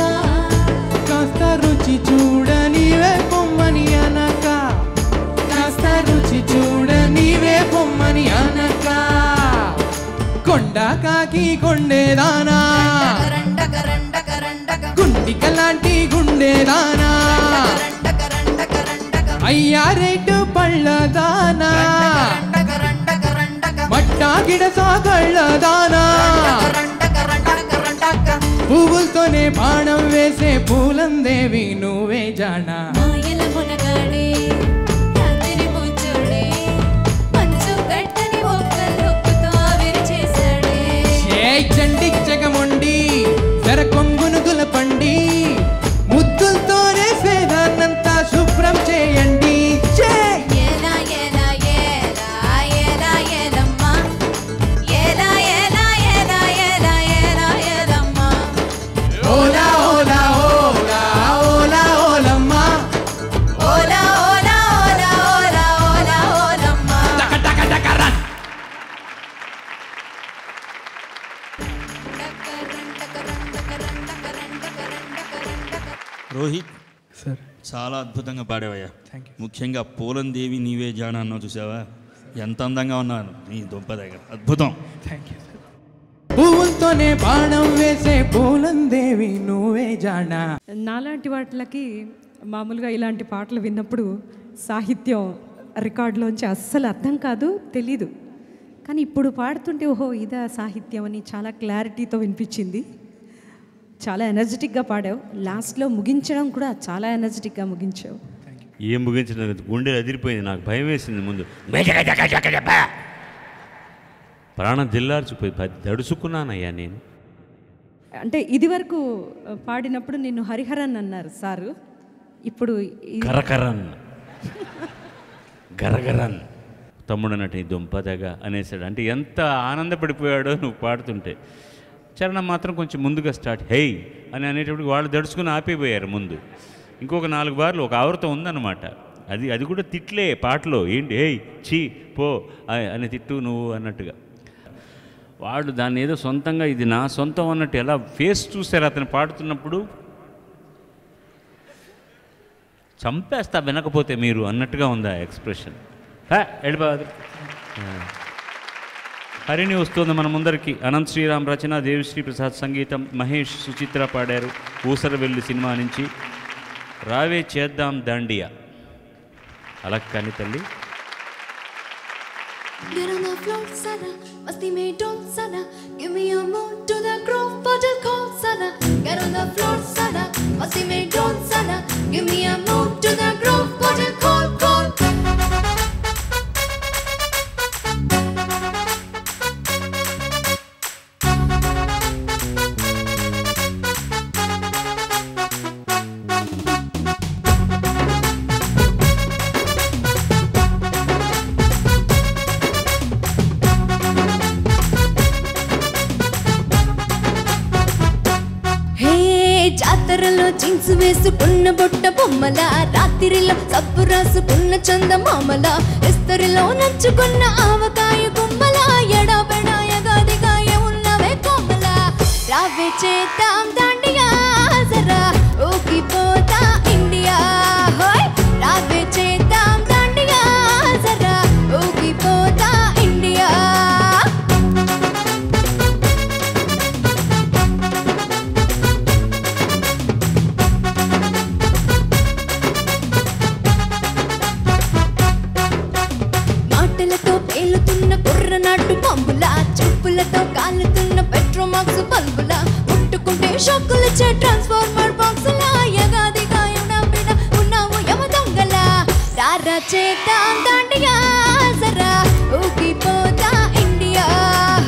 Speaker 7: కాస్త రుచి చూడనివే పొమ్మని అనక కాస్త రుచి చూడనివే పొమ్మని అనక కొండ కాకి కొండేదానా గుండికలాంటి గుండేదానా అయ్యా రేటు పళ్ళదానా మట్టా గిడసా కళ్ళదానా పువ్వులతోనే బాణం వేసే పూలందేవి నువ్వే జానా
Speaker 3: మాయల మునగాడే రాత్రి కూర్చోడే మంచు గట్టని ఒక్కలొక్కుతో ఆవిరి చేశాడే
Speaker 7: చండి జగమొండి జర కొంగును దులపండి ముద్దులతోనే సేదాన్నంతా శుభ్రం చేయండి
Speaker 3: ఏలా ఏలా ఏలా ఏలా ఏలమ్మా ఏలా ఏలా ఏలా ఏలా ఏలా ఏలమ్మా
Speaker 7: ఓలా ఓలా ఓలా ఓలా ఓలమ్మా
Speaker 3: ఓలా ఓలా ఓలా ఓలా ఓలా ఓలమ్మా
Speaker 7: టక టక టక రన్
Speaker 4: రోహిత్
Speaker 6: సార్
Speaker 4: చాలా అద్భుతంగా పాడావయ్యా.
Speaker 6: Thank you.
Speaker 4: ముఖ్యంగా పోలందేవి నీవే జానా అన్నావు చూసావా, ఎంత అందంగా ఉన్నాను నీ దుంపదగ. అద్భుతం.
Speaker 6: Thank you sir.
Speaker 7: పువ్వులతోనే బాణం వేసే పూలందేవి నువ్వే జానా.
Speaker 5: నాలాంటి వాటికి మామూలుగా ఇలాంటి పాటలు విన్నప్పుడు సాహిత్యం రికార్డులోంచి అస్సలు అర్థం కాదు, తెలీదు. కానీ ఇప్పుడు పాడుతుంటే ఓహో ఇదా సాహిత్యం అని చాలా క్లారిటీతో వినిపించింది. చాలా ఎనర్జెటిక్గా పాడావు. లాస్ట్లో ముగించడం కూడా చాలా ఎనర్జెటిక్గా ముగించావు.
Speaker 2: ఏం ముగించడం, గుండెలు అదిరిపోయింది. నాకు భయం వేసింది ముందు. ప్రాణం జిల్లార్చిపోయి దడుచుకున్నానయ్యా నేను.
Speaker 5: అంటే ఇది వరకు పాడినప్పుడు నిన్ను హరిహరన్ అన్నారు సారు, ఇప్పుడు
Speaker 2: కరకరన్ గరగరన్ తమ్ముడు అన్నట్టు దుంపదగా అనేసాడు. అంటే ఎంత ఆనందపడిపోయాడో నువ్వు పాడుతుంటే. చరణం మాత్రం కొంచెం ముందుగా స్టార్ట్ హేయ్ అని అనేటప్పుడు వాళ్ళు దడుచుకుని ఆపేపోయారు ముందు. ఇంకొక 4 బార్లు ఒక ఆవృతం ఉందన్నమాట. అది కూడా తిట్లే పాటలో. ఏంటి హేయ్ చీ పో అని తిట్టు నువ్వు అన్నట్టుగా. వాడు దాన్ని ఏదో సొంతంగా ఇది నా సొంతం అన్నట్టు ఎలా ఫేస్ చూశారు అతను పాడుతున్నప్పుడు. చంపేస్తా వినకపోతే మీరు అన్నట్టుగా ఉందా ఎక్స్ప్రెషన్. ఎడిపోదు. హరిణి వస్తుంది మన ముందరికి. అనంత్ శ్రీరామ్ రచన, దేవిశ్రీ ప్రసాద్ సంగీతం, మహేష్ సుచిత్ర పాడారు. ఊసరవెల్లి సినిమా నుంచి. రావే చేద్దాం దాండియా. అలా కానీ తల్లి.
Speaker 3: Get on the floor, Sana. Masti mein don't, Sana. Give me a moon to the groove, bottle cold, Sana. Get on the floor, Sana. Masti mein don't, Sana. Give me a moon to the groove, bottle cold, cold. జాతరలో jeans వేసుకున్న బొట్ట బొమ్మల, రాత్రిలో సబ్బు రాసుకున్న చందమామల, ఇస్తరిలో నంచుకున్న ఆవకాయ గుమ్మల, ఎడాబెడాయగాదిగాయ ఉన్నవే కొమ్మల. రావే చేద్దాం దాండియా జరా ఊగిపోతా ఇండియా. హోయ్ రావే చేద్దాం దాండియా జరా ఊగిపోతా ఇండియా. మాటలతో పేలుతున్న కుర్రనాటు పంబుల, చూపులతో కాలుతున్న పెట్రోమాక్స్ బల్బుల, ముట్టుకుంటే షాకులొచ్చే ట్రాన్స్ఫార్మర్ బాక్సుల, యగాదిగా ఎడబెడ ఉన్నావు యమ దొంగల. రారా చేద్దాం దాండియా జరా ఊగిపోతా ఇండియా.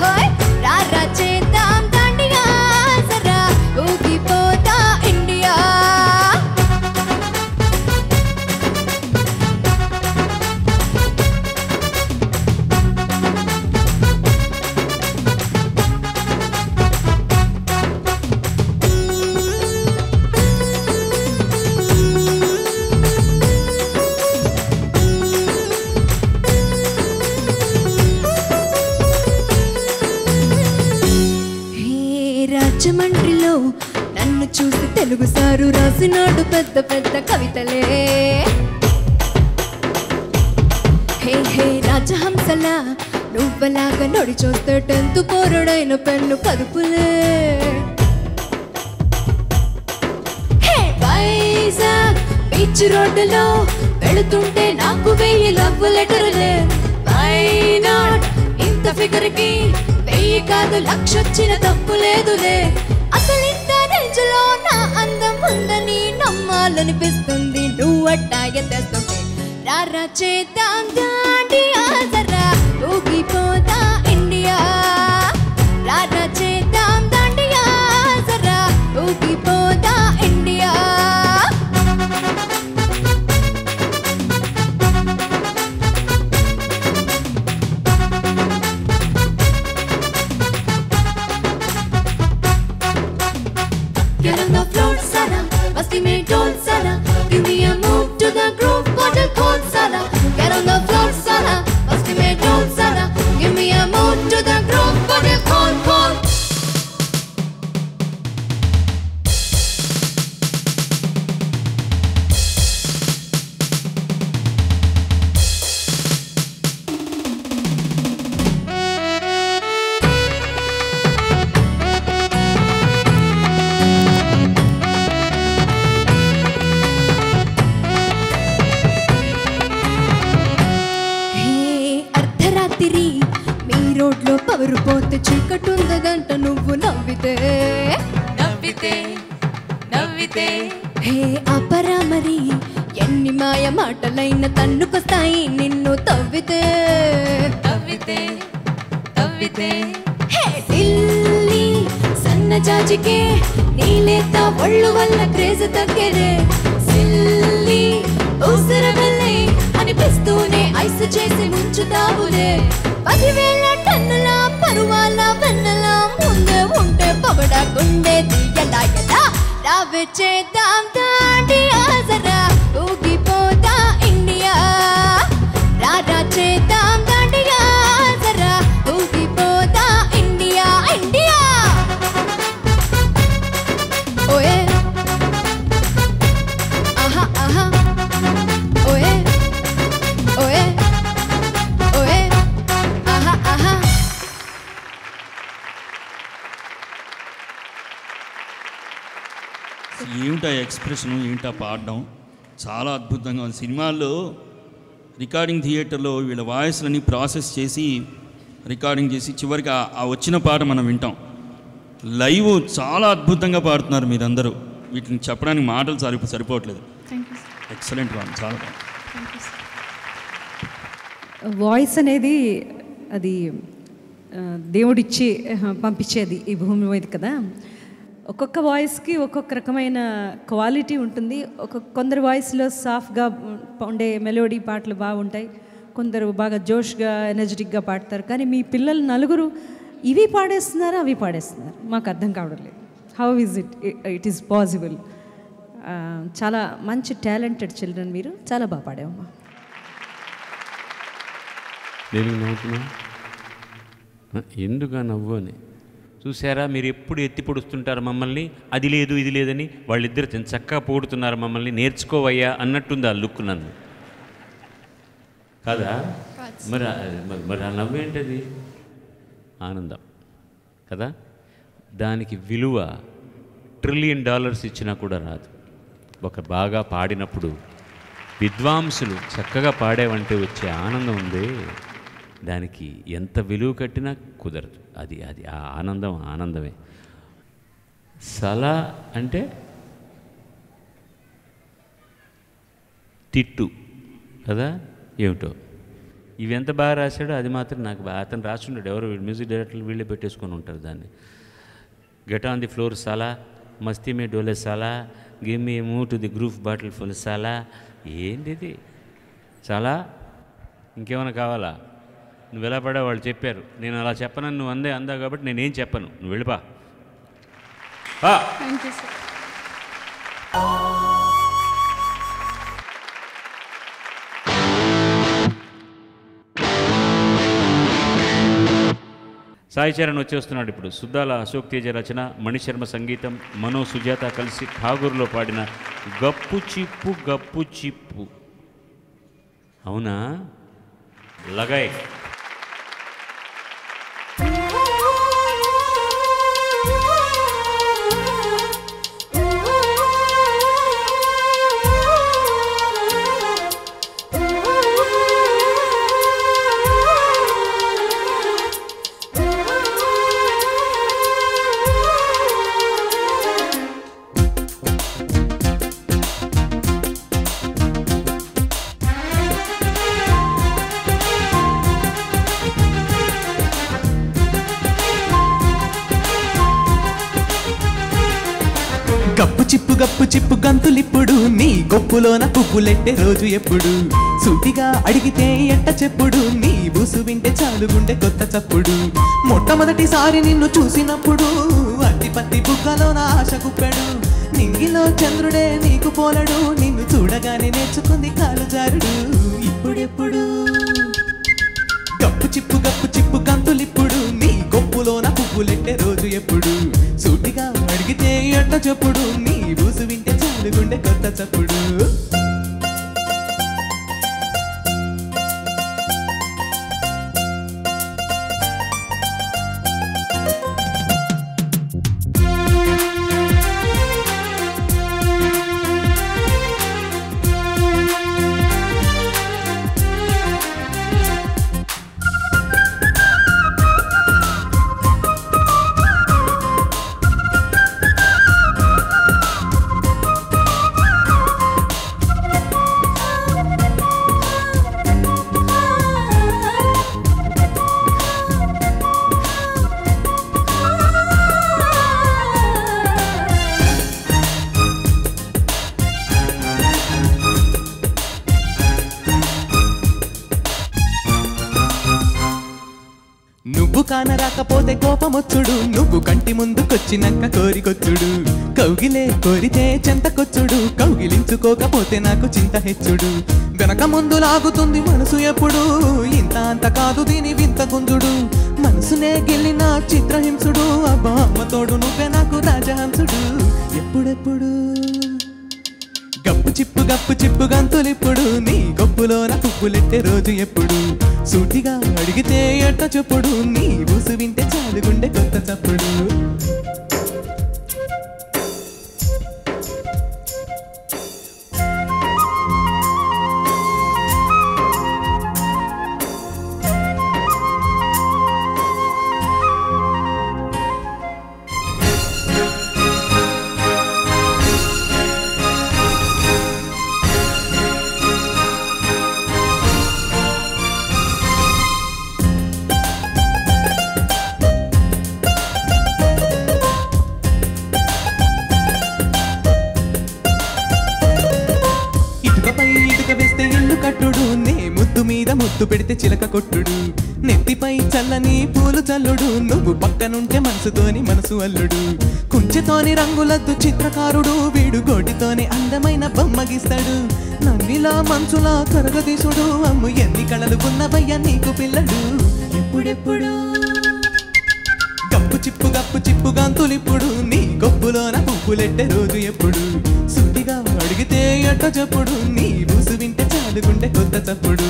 Speaker 3: హోయ్ రారా చేద్దాం దాండియా జరా ఊగిపోతా ఇండియా.
Speaker 9: రాజమండ్రిలో నన్ను చూసి తెలుగు సారు రాసినాడు పెద్ద పెద్ద కవితలే. హే హే రాజహంసలా నువ్వలాగా నొడి చూస్తే 10th పోరుడైన పెన్ను కదుపులే. హే వైజాగ్ బీచ్ రోడ్డులో వెళుతుంటే నాకు 1000 లవ్ లెటర్లే. వై నాట్ ఇంత ఫిగర్ కి 1000 కాదు 1,00,000 వచ్చిన తప్పు లేదులే. అసలు ఇంత రేంజ్ లో నా అందం ఉందని నమ్మాలనిపిస్తుంది నువ్వు అట్టాయ తెస్తుంటే. రారా చేద్దాం దాండియా జరా ఊగిపోతా ఇండియా. రారా చేద్దాం దాండియా జరా ఊగిపోతా India. Get on the floor, Sana. Must be made told, Sana. Give me a move to the groove, bottle cold, Sana. Get on the floor, Sana. Must be made told, Sana. Give me a move to the groove, bottle cold, cold. మీ రోడ్లో power పోతే చీకటుందదంట నువ్వు నవ్వితే నవ్వితే నవ్వితే. హే అపరామరి ఎన్ని మాయ మాటలైన తన్నుకొస్తాయి నిన్ను తవ్వితే తవ్వితే తవ్వితే. హే ఢిల్లీ సన్నజాజికే నీలేత ఒళ్ళు వల్ల క్రేజ్ తగ్గేదే. సిల్లీ ఊసరవెళ్ళి అనిపిస్తూనే ఐస్ చేసి ముంచుతావులే. 10,000 టన్నుల పరువాల వెన్నెల ముందే ఉంటే పగడకుండేది ఎలా ఎలా. రావే చేద్దాం దాండియా జరా ఊగిపోతా ఇండియా. రారా చేద్దాం దాండియా జరా ఊగిపోతా ఇండియా ఇండియా. ఓయే ఆహా ఆహా ఓయే ఓయే ఓయే ఆహా ఆహా.
Speaker 4: ఏమిటా ఎక్స్ప్రెషను, ఏంటా పాడడం, చాలా అద్భుతంగా ఉంది. సినిమాల్లో రికార్డింగ్ థియేటర్లో వీళ్ళ వాయిస్లని ప్రాసెస్ చేసి రికార్డింగ్ చేసి చివరికి ఆ వచ్చిన పాట మనం వింటాం. లైవ్ చాలా అద్భుతంగా పాడుతున్నారు మీరందరూ. వీటిని చెప్పడానికి మాటలు సరిపోవట్లేదు. ఎక్సలెంట్ గా చాలా
Speaker 5: వాయిస్ అనేది అది దేవుడిచ్చి పంపించేది ఈ భూమి మీద కదా. ఒక్కొక్క వాయిస్కి ఒక్కొక్క రకమైన క్వాలిటీ ఉంటుంది. కొందరు వాయిస్లో సాఫ్ట్గా ఉండే మెలోడీ పాటలు బాగుంటాయి, కొందరు బాగా జోష్గా ఎనర్జెటిక్గా పాడతారు. కానీ మీ పిల్లలు నలుగురు ఇవి పాడేస్తున్నారు అవి పాడేస్తున్నారు, మాకు అర్థం కావడం లేదు. How is it is possible? చాలా మంచి టాలెంటెడ్ చిల్డ్రన్ మీరు, చాలా బాగా పాడావమ్మా.
Speaker 2: నేను నవ్వుతున్నా ఎందుకు నవ్వు అని చూసారా? మీరు ఎప్పుడు ఎత్తి పొడుస్తుంటారు మమ్మల్ని, అది లేదు ఇది లేదని. వాళ్ళిద్దరు చక్కగా పొడుతున్నారు మమ్మల్ని, నేర్చుకోవయ్యా అన్నట్టుంది ఆ లుక్ నన్ను, కాదా? మరి మరి ఆ నవ్వు ఏంటది? ఆనందం కదా. దానికి విలువ $1 ట్రిలియన్ ఇచ్చినా కూడా రాదు. ఒక బాగా పాడినప్పుడు విద్వాంసులు చక్కగా పాడేవంటే వచ్చే ఆనందం ఉంది, దానికి ఎంత విలువ కట్టినా కుదరదు. అది అది ఆ ఆనందం ఆనందమే. సలా అంటే తిట్టు కదా, ఏమిటో. ఇవి ఎంత బాగా రాశాడో అది మాత్రం నాకు బాగా, అతను రాసుంటాడు, ఎవరు మ్యూజిక్ డైరెక్టర్లు వీళ్ళే పెట్టేసుకొని ఉంటారు దాన్ని. గెట్ ఆన్ ది ఫ్లోర్ సాలా, మస్తీ మే డోలే సాలా, give me move to the groove bottle full సాలా. ఏంటి ఇది చాలా? ఇంకేమైనా కావాలా? నువ్వు ఎలా పడా వాళ్ళు చెప్పారు, నేను అలా చెప్పనని నువ్వు అందా కాబట్టి నేనేం చెప్పను, నువ్వు వెళ్ళిపా.
Speaker 8: Thank you sir.
Speaker 2: Sai Charan వచ్చేస్తున్నాడు ఇప్పుడు. సుద్దాల అశోక్ తేజ రచన, మణిశర్మ సంగీతం, మనో సుజాత కలిసి ఠాగూర్లో పాడిన గప్పు చిప్పు గప్పు చిప్పు. అవునా? లగాయ్.
Speaker 7: గప్పు చిప్పు గంతులిప్పుడు నీ గొప్పులోన పువ్వులెట్టే రోజు ఎప్పుడు సూటిగా అడిగితే ఎట్ట చెప్పుడు నీ బూసు వింటే చాలు గుండె కొత్త చప్పుడు మొట్టమొదటిసారి నిన్ను చూసినప్పుడు అత్తిపత్తి బుగ్గలోన ఆశ గుప్పెడు నింగిలో చంద్రుడే నీకు పోలడు నిన్ను చూడగానే నేర్చుకుంది కాలు జారుడు ఇప్పుడెప్పుడు గప్పు చిప్పు గంతులిప్పుడు నీ గొప్పులోన పువ్వులెట్టే రోజు ఎప్పుడు సూటిగా అడిగితే ఎట్ట చెప్పుడు నీ బూసు వింటే చాలు గుండె కొత్త చప్పుడు నువ్వు కానరాకపోతే కోపమొచ్చుడు నువ్వు కంటి ముందుకొచ్చినాక కోరికొచ్చుడు కౌగిలే కోరితే చెంతకొచ్చుడు కౌగిలించుకోకపోతే నాకు చింత హెచ్చుడు వెనక ముందు లాగుతుంది మనసు ఎప్పుడు ఇంత అంత కాదు దీని వింత గుంజుడు మనసునే గెలిన చిత్రహింసుడు అబ్బా అమ్మతోడు నువ్వే నాకు రాజహంసుడు ఎప్పుడెప్పుడు గప్పు చిప్పు గంతులిప్పుడు నీ గొప్పులోన పువ్వులెట్టే రోజు ఎప్పుడు సూటిగా అడిగితే ఎట్ట చెప్పుడు నీ బూసు వింటే చాలు గుండె కొత్త చప్పుడు కట్టుడు నే ముద్దు మీద ముద్దు పెడితే చిలక కొట్టుడు నెత్తిపై చల్లని పూలు చల్లుడు నువ్వు పక్కనుంటే మనసుతోని మనసు అల్లుడు కుంచెతోని రంగులద్దు చిత్రకారుడు వీడు గోటితోని అందమైన బొమ్మ గీస్తాడు నన్నిలా మనసులా కరగదీసుడు అమ్ము ఎన్ని కళలు ఉన్నవయ్యా నీకు పిల్లడు ఎప్పుడెప్పుడు గప్పు చిప్పు గంతులిప్పుడు నీ గొప్పులోన పువ్వులెట్టే రోజు ఎప్పుడు సూటిగా అడిగితే ఎట్ట చెప్పుడు నీ బూసు వింటే చాలు గుండె కొత్త చప్పుడు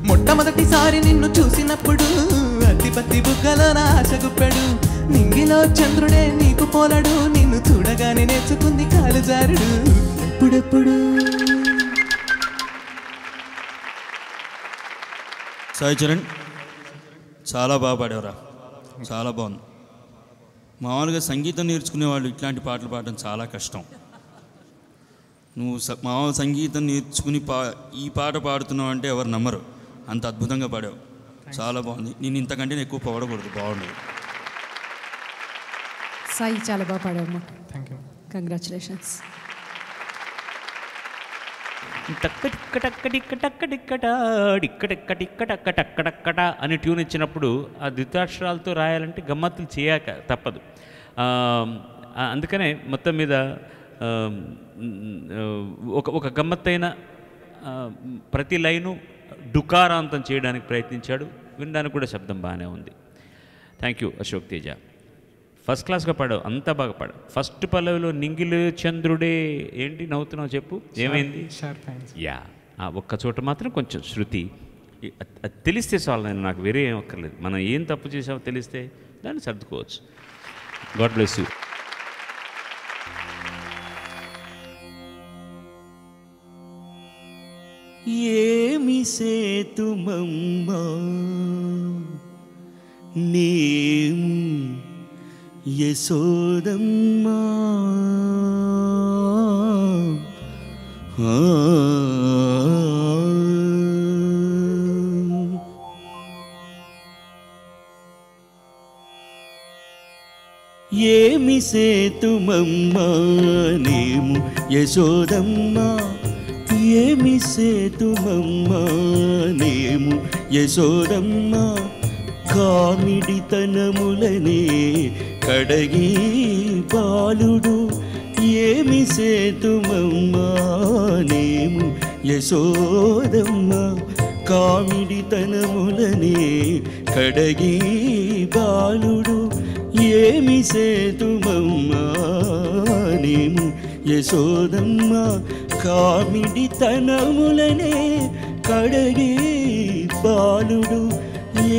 Speaker 7: మొట్టమొదటిసారి నిన్ను చూసినప్పుడు అత్తిపత్తి బుగ్గలోన ఆశ గుప్పెడు నింగిలో చంద్రుడే నీకు పోలడు నిన్ను చూడగానే నేర్చుకుంది కాలు జారుడు ఎప్పుడెప్పుడు
Speaker 4: సాయి చరణ్ చాలా బాగా పాడేవరా, చాలా బాగుంది. మామూలుగా సంగీతం నేర్చుకునే వాళ్ళు ఇట్లాంటి పాటలు పాడడం చాలా కష్టం. నువ్వు మామూలు సంగీతం నేర్చుకుని ఈ పాట పాడుతున్నావు అంటే ఎవరు నమ్మరు, అంత అద్భుతంగా పాడావు. చాలా బాగుంది. నేను ఇంతకంటే ఎక్కువ పొగడకూడదు, బాగుండేది.
Speaker 5: సాయి చాలా బాగా పాడావు. Thank you, congratulations.
Speaker 2: టక్కటిక్కటక్కటిక్కటక్కటక్కటక్కట అని ట్యూన్ ఇచ్చినప్పుడు ఆ ద్వితాక్షరాలతో రాయాలంటే గమ్మత్తులు చేయక తప్పదు. అందుకనే మొత్తం మీద ఒక గమ్మత్తైన ప్రతి లైను డుకారాంతం చేయడానికి ప్రయత్నించాడు. వినడానికి కూడా శబ్దం బాగానే ఉంది. Thank you Ashok Teja. First క్లాస్గా పాడావు, అంతా బాగా పాడావు. ఫస్ట్ పల్లవిలో నింగిలు చంద్రుడే ఏంటి నవ్వుతున్నావు చెప్పు, ఏమైంది? యా, ఒక్క చోట మాత్రం కొంచెం శృతి అది తెలిస్తే చాలు, నేను నాకు వేరే ఏం అక్కర్లేదు. మనం ఏం తప్పు చేసామో తెలిస్తే దాన్ని సర్దుకోవచ్చు. God bless you.
Speaker 1: ఏమి సేతుమమ్మా నేము యశోదమ్మా ఏమి సేతుమమ్మా నేము యశోదమ్మా ఏమి సేతుమమ్మా నేము యశోదమ్మా కామిడితనములనే కడగి బాలుడు ఏమి సేతుమమ్మా నేము యశోదమ్మా కామిడితనములనే కడగి బాలుడు ఏమి సేతుమమ్మా నేము యశోదమ్మా కామిడితనములనే కడగి బాలుడు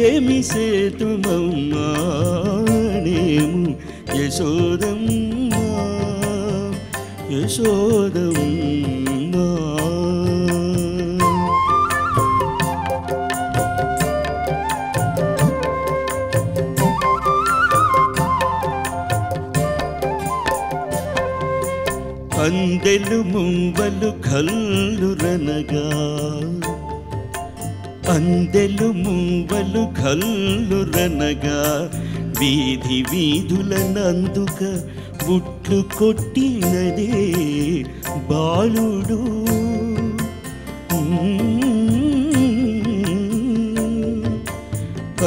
Speaker 1: ఏమి సేతుమమ్మా నేము యశోదమ్మా యశోదమ్మా. అందెలు ముంవలు కల్లురనగా అందెలు ముంవలు కల్లురనగా వీధి వీధులనందుక బుట్లు కొట్టినదే బాలుడు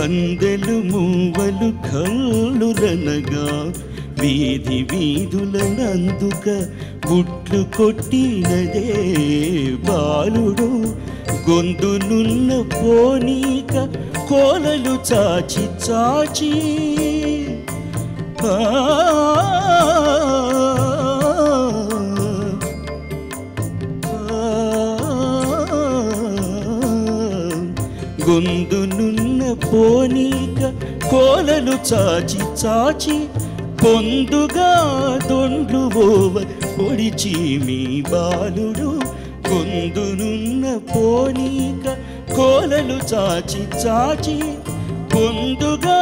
Speaker 1: అందెలు ముంవలు కల్లురనగా వీధి వీధులనందుక బుట్లు కొట్టినదే బాలుడు గొంతునున్న పోనీక కోలలు చాచి చాచి గొంతునున్న పోనీక కోలలు చాచి చాచి పొందుగా దొండ్లు ఓవ పొడిచి మీ బాలుడు గొంతునున్న పోనీక కోలలు చాచి చాచి పొందుగా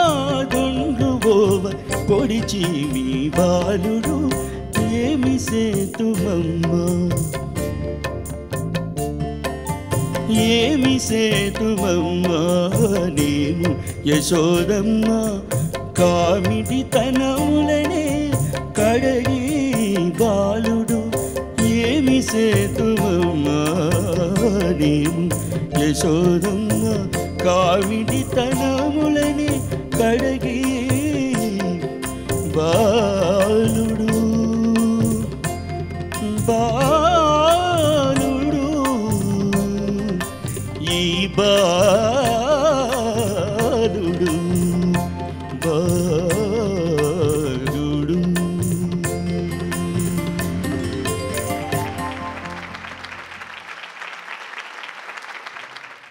Speaker 1: దొండ్లు ఓవ పొడిచి మీ బాలుడు ఏమి సేతుమమ్మా ఏమి సేతుమమ్మా నేము యశోదమ్మా కామిడితనములనే కడగి బాలుడు ఏమి సేతుమమ్మా నేము యశోదమ్మా కామిడితనములనే కడగి బాలుడు బాలుడు ఈ బాలుడు బాలుడు.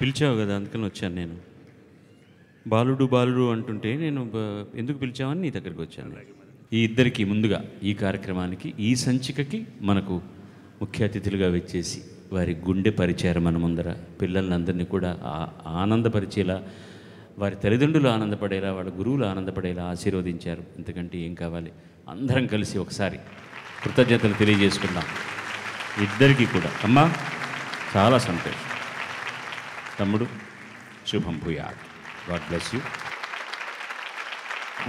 Speaker 2: పిలిచావు కదా అందుకని వచ్చాను నేను. బాలుడు బాలుడు అంటుంటే నేను ఎందుకు పిలిచావని నీ దగ్గరికి వచ్చాను. ఈ ఇద్దరికి ముందుగా ఈ కార్యక్రమానికి ఈ సంచికకి మనకు ముఖ్య అతిథులుగా వచ్చేసి వారి గుండె పరిచారు మన ముందర పిల్లలందరినీ కూడా ఆనందపరిచేలా వారి తల్లిదండ్రులు ఆనందపడేలా వాళ్ళ గురువులు ఆనందపడేలా ఆశీర్వదించారు. ఇంతకంటే ఏం కావాలి? అందరం కలిసి ఒకసారి కృతజ్ఞతలు తెలియజేసుకుందాం ఇద్దరికీ కూడా. అమ్మా చాలా సంతోషం. తమ్ముడు శుభం భూయాత్. God bless you.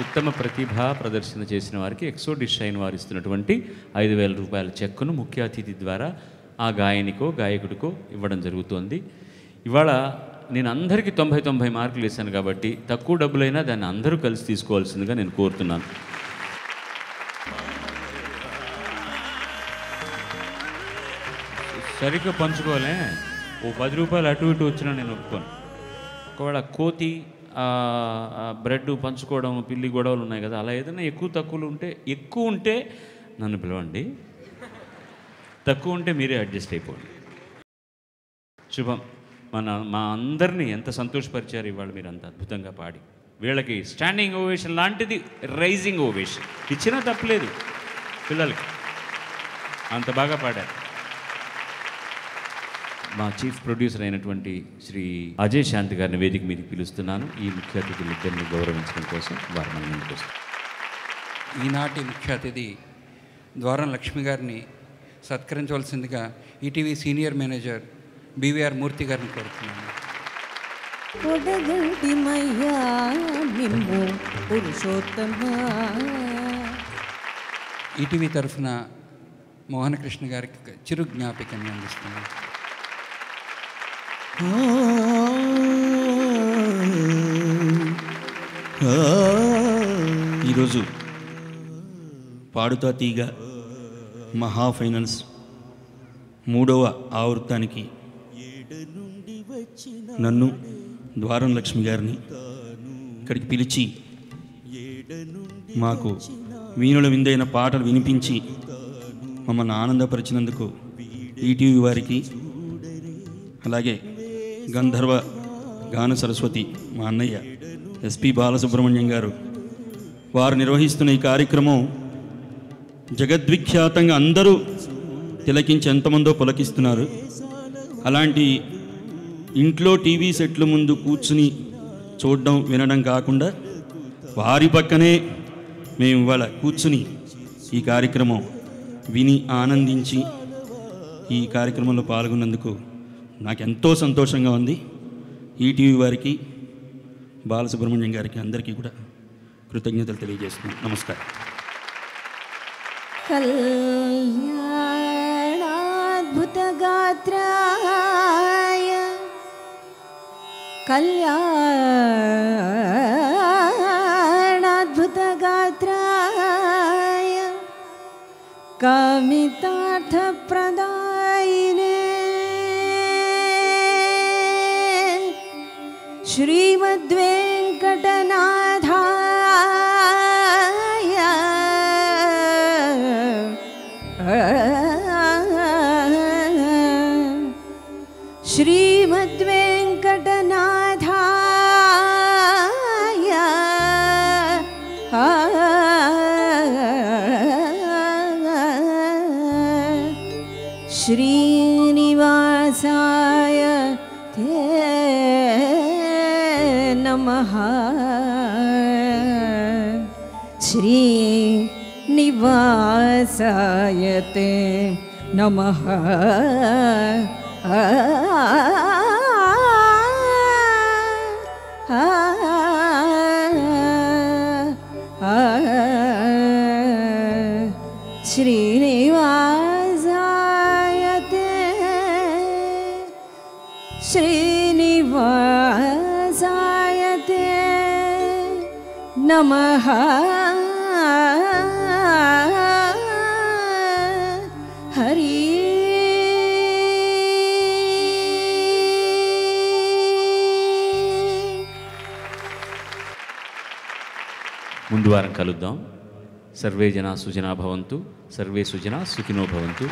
Speaker 2: ఉత్తమ ప్రతిభా ప్రదర్శన చేసిన వారికి ఎక్సోడిష్ షైన్ వారు ఇస్తున్నటువంటి 5,000 రూపాయల చెక్కును ముఖ్య అతిథి ద్వారా ఆ గాయనికో గాయకుడికో ఇవ్వడం జరుగుతోంది. ఇవాళ నేను అందరికీ 90 మార్కులు వేశాను కాబట్టి తక్కువ డబ్బులైనా దాన్ని అందరూ కలిసి తీసుకోవాల్సిందిగా నేను కోరుతున్నాను. సరిగ్గా పంచుకోవాలే. ఓ 10 రూపాయలు అటు ఇటు వచ్చినా నేను ఒప్పుకోను. ఒకవేళ కోతి బ్రెడ్ పంచుకోవడం, పిల్లి గొడవలు ఉన్నాయి కదా, అలా ఏదైనా ఎక్కువ ఉంటే నన్ను పిలవండి, తక్కువ ఉంటే మీరే అడ్జస్ట్ అయిపోండి. శుభం. మా అందరినీ ఎంత సంతోషపరిచారు ఇవాళ మీరు అంత అద్భుతంగా పాడి. వీళ్ళకి స్టాండింగ్ ఓవేషన్ లాంటిది రైజింగ్ ఓవేషన్ ఇచ్చినా తప్పలేదు. పిల్లలకి అంత బాగా పాడారు. మా చీఫ్ ప్రొడ్యూసర్ అయినటువంటి శ్రీ అజయ్ శాంతి గారిని వేదిక మీదకి పిలుస్తున్నాను. ఈ ముఖ్య అతిథులు ఇద్దరిని గౌరవించడం కోసం వారు మన ముందుకు వస్తారు.
Speaker 10: ఈనాటి ముఖ్య అతిథి ద్వారం లక్ష్మి గారిని సత్కరించవలసిందిగా ఈటీవీ సీనియర్ మేనేజర్ బీవీఆర్ మూర్తి గారిని కోరుతున్నాను. ఈటీవీ తరఫున మోహనకృష్ణ గారికి చిరు జ్ఞాపికని అందిస్తున్నాను.
Speaker 4: ఈరోజు పాడుతా తీగ మహా ఫైనల్స్ 3వ ఆవృత్తానికి నన్ను ద్వారం లక్ష్మి గారిని ఇక్కడికి పిలిచి మాకు వీణుల విందైన పాటలు వినిపించి మమ్మల్ని ఆనందపరిచినందుకు ఈటీవీ వారికి, అలాగే గంధర్వ గాన సరస్వతి మా అన్నయ్య ఎస్పి బాలసుబ్రహ్మణ్యం గారు, వారు నిర్వహిస్తున్న ఈ కార్యక్రమం జగద్విఖ్యాతంగా అందరూ తిలకించి ఎంతమందో పులకిస్తున్నారు. అలాంటి ఇంట్లో టీవీ సెట్ల ముందు కూర్చుని చూడడం వినడం కాకుండా వారి పక్కనే మేము ఇవాళ కూర్చుని ఈ కార్యక్రమం విని ఆనందించి ఈ కార్యక్రమంలో పాల్గొన్నందుకు నాకు ఎంతో సంతోషంగా ఉంది. ఈటీవీ వారికి, బాలసుబ్రహ్మణ్యం గారికి అందరికీ కూడా కృతజ్ఞతలు తెలియజేస్తున్నాను. నమస్కారం.
Speaker 5: కళ్యాణాద్భుతగాత్రాయ కళ్యాణాద్భుతగాత్రాయ కామితార్థప్రదాయినే శ్రీమద్వేంకటనాథాయ శ్రీమద్వేంకటనాథాయ శ్రీనివాసాయ తే నమః. శ్రీనివాసాయ తే నమః. శ్రీనివాసాయ తే శ్రీనివాసాయ తే నమః. హరి
Speaker 2: ముందు వారం కలుద్దాం. సర్వే జనా సుజనా భవంతు, సర్వే సుజనా సుఖినో భవంతు.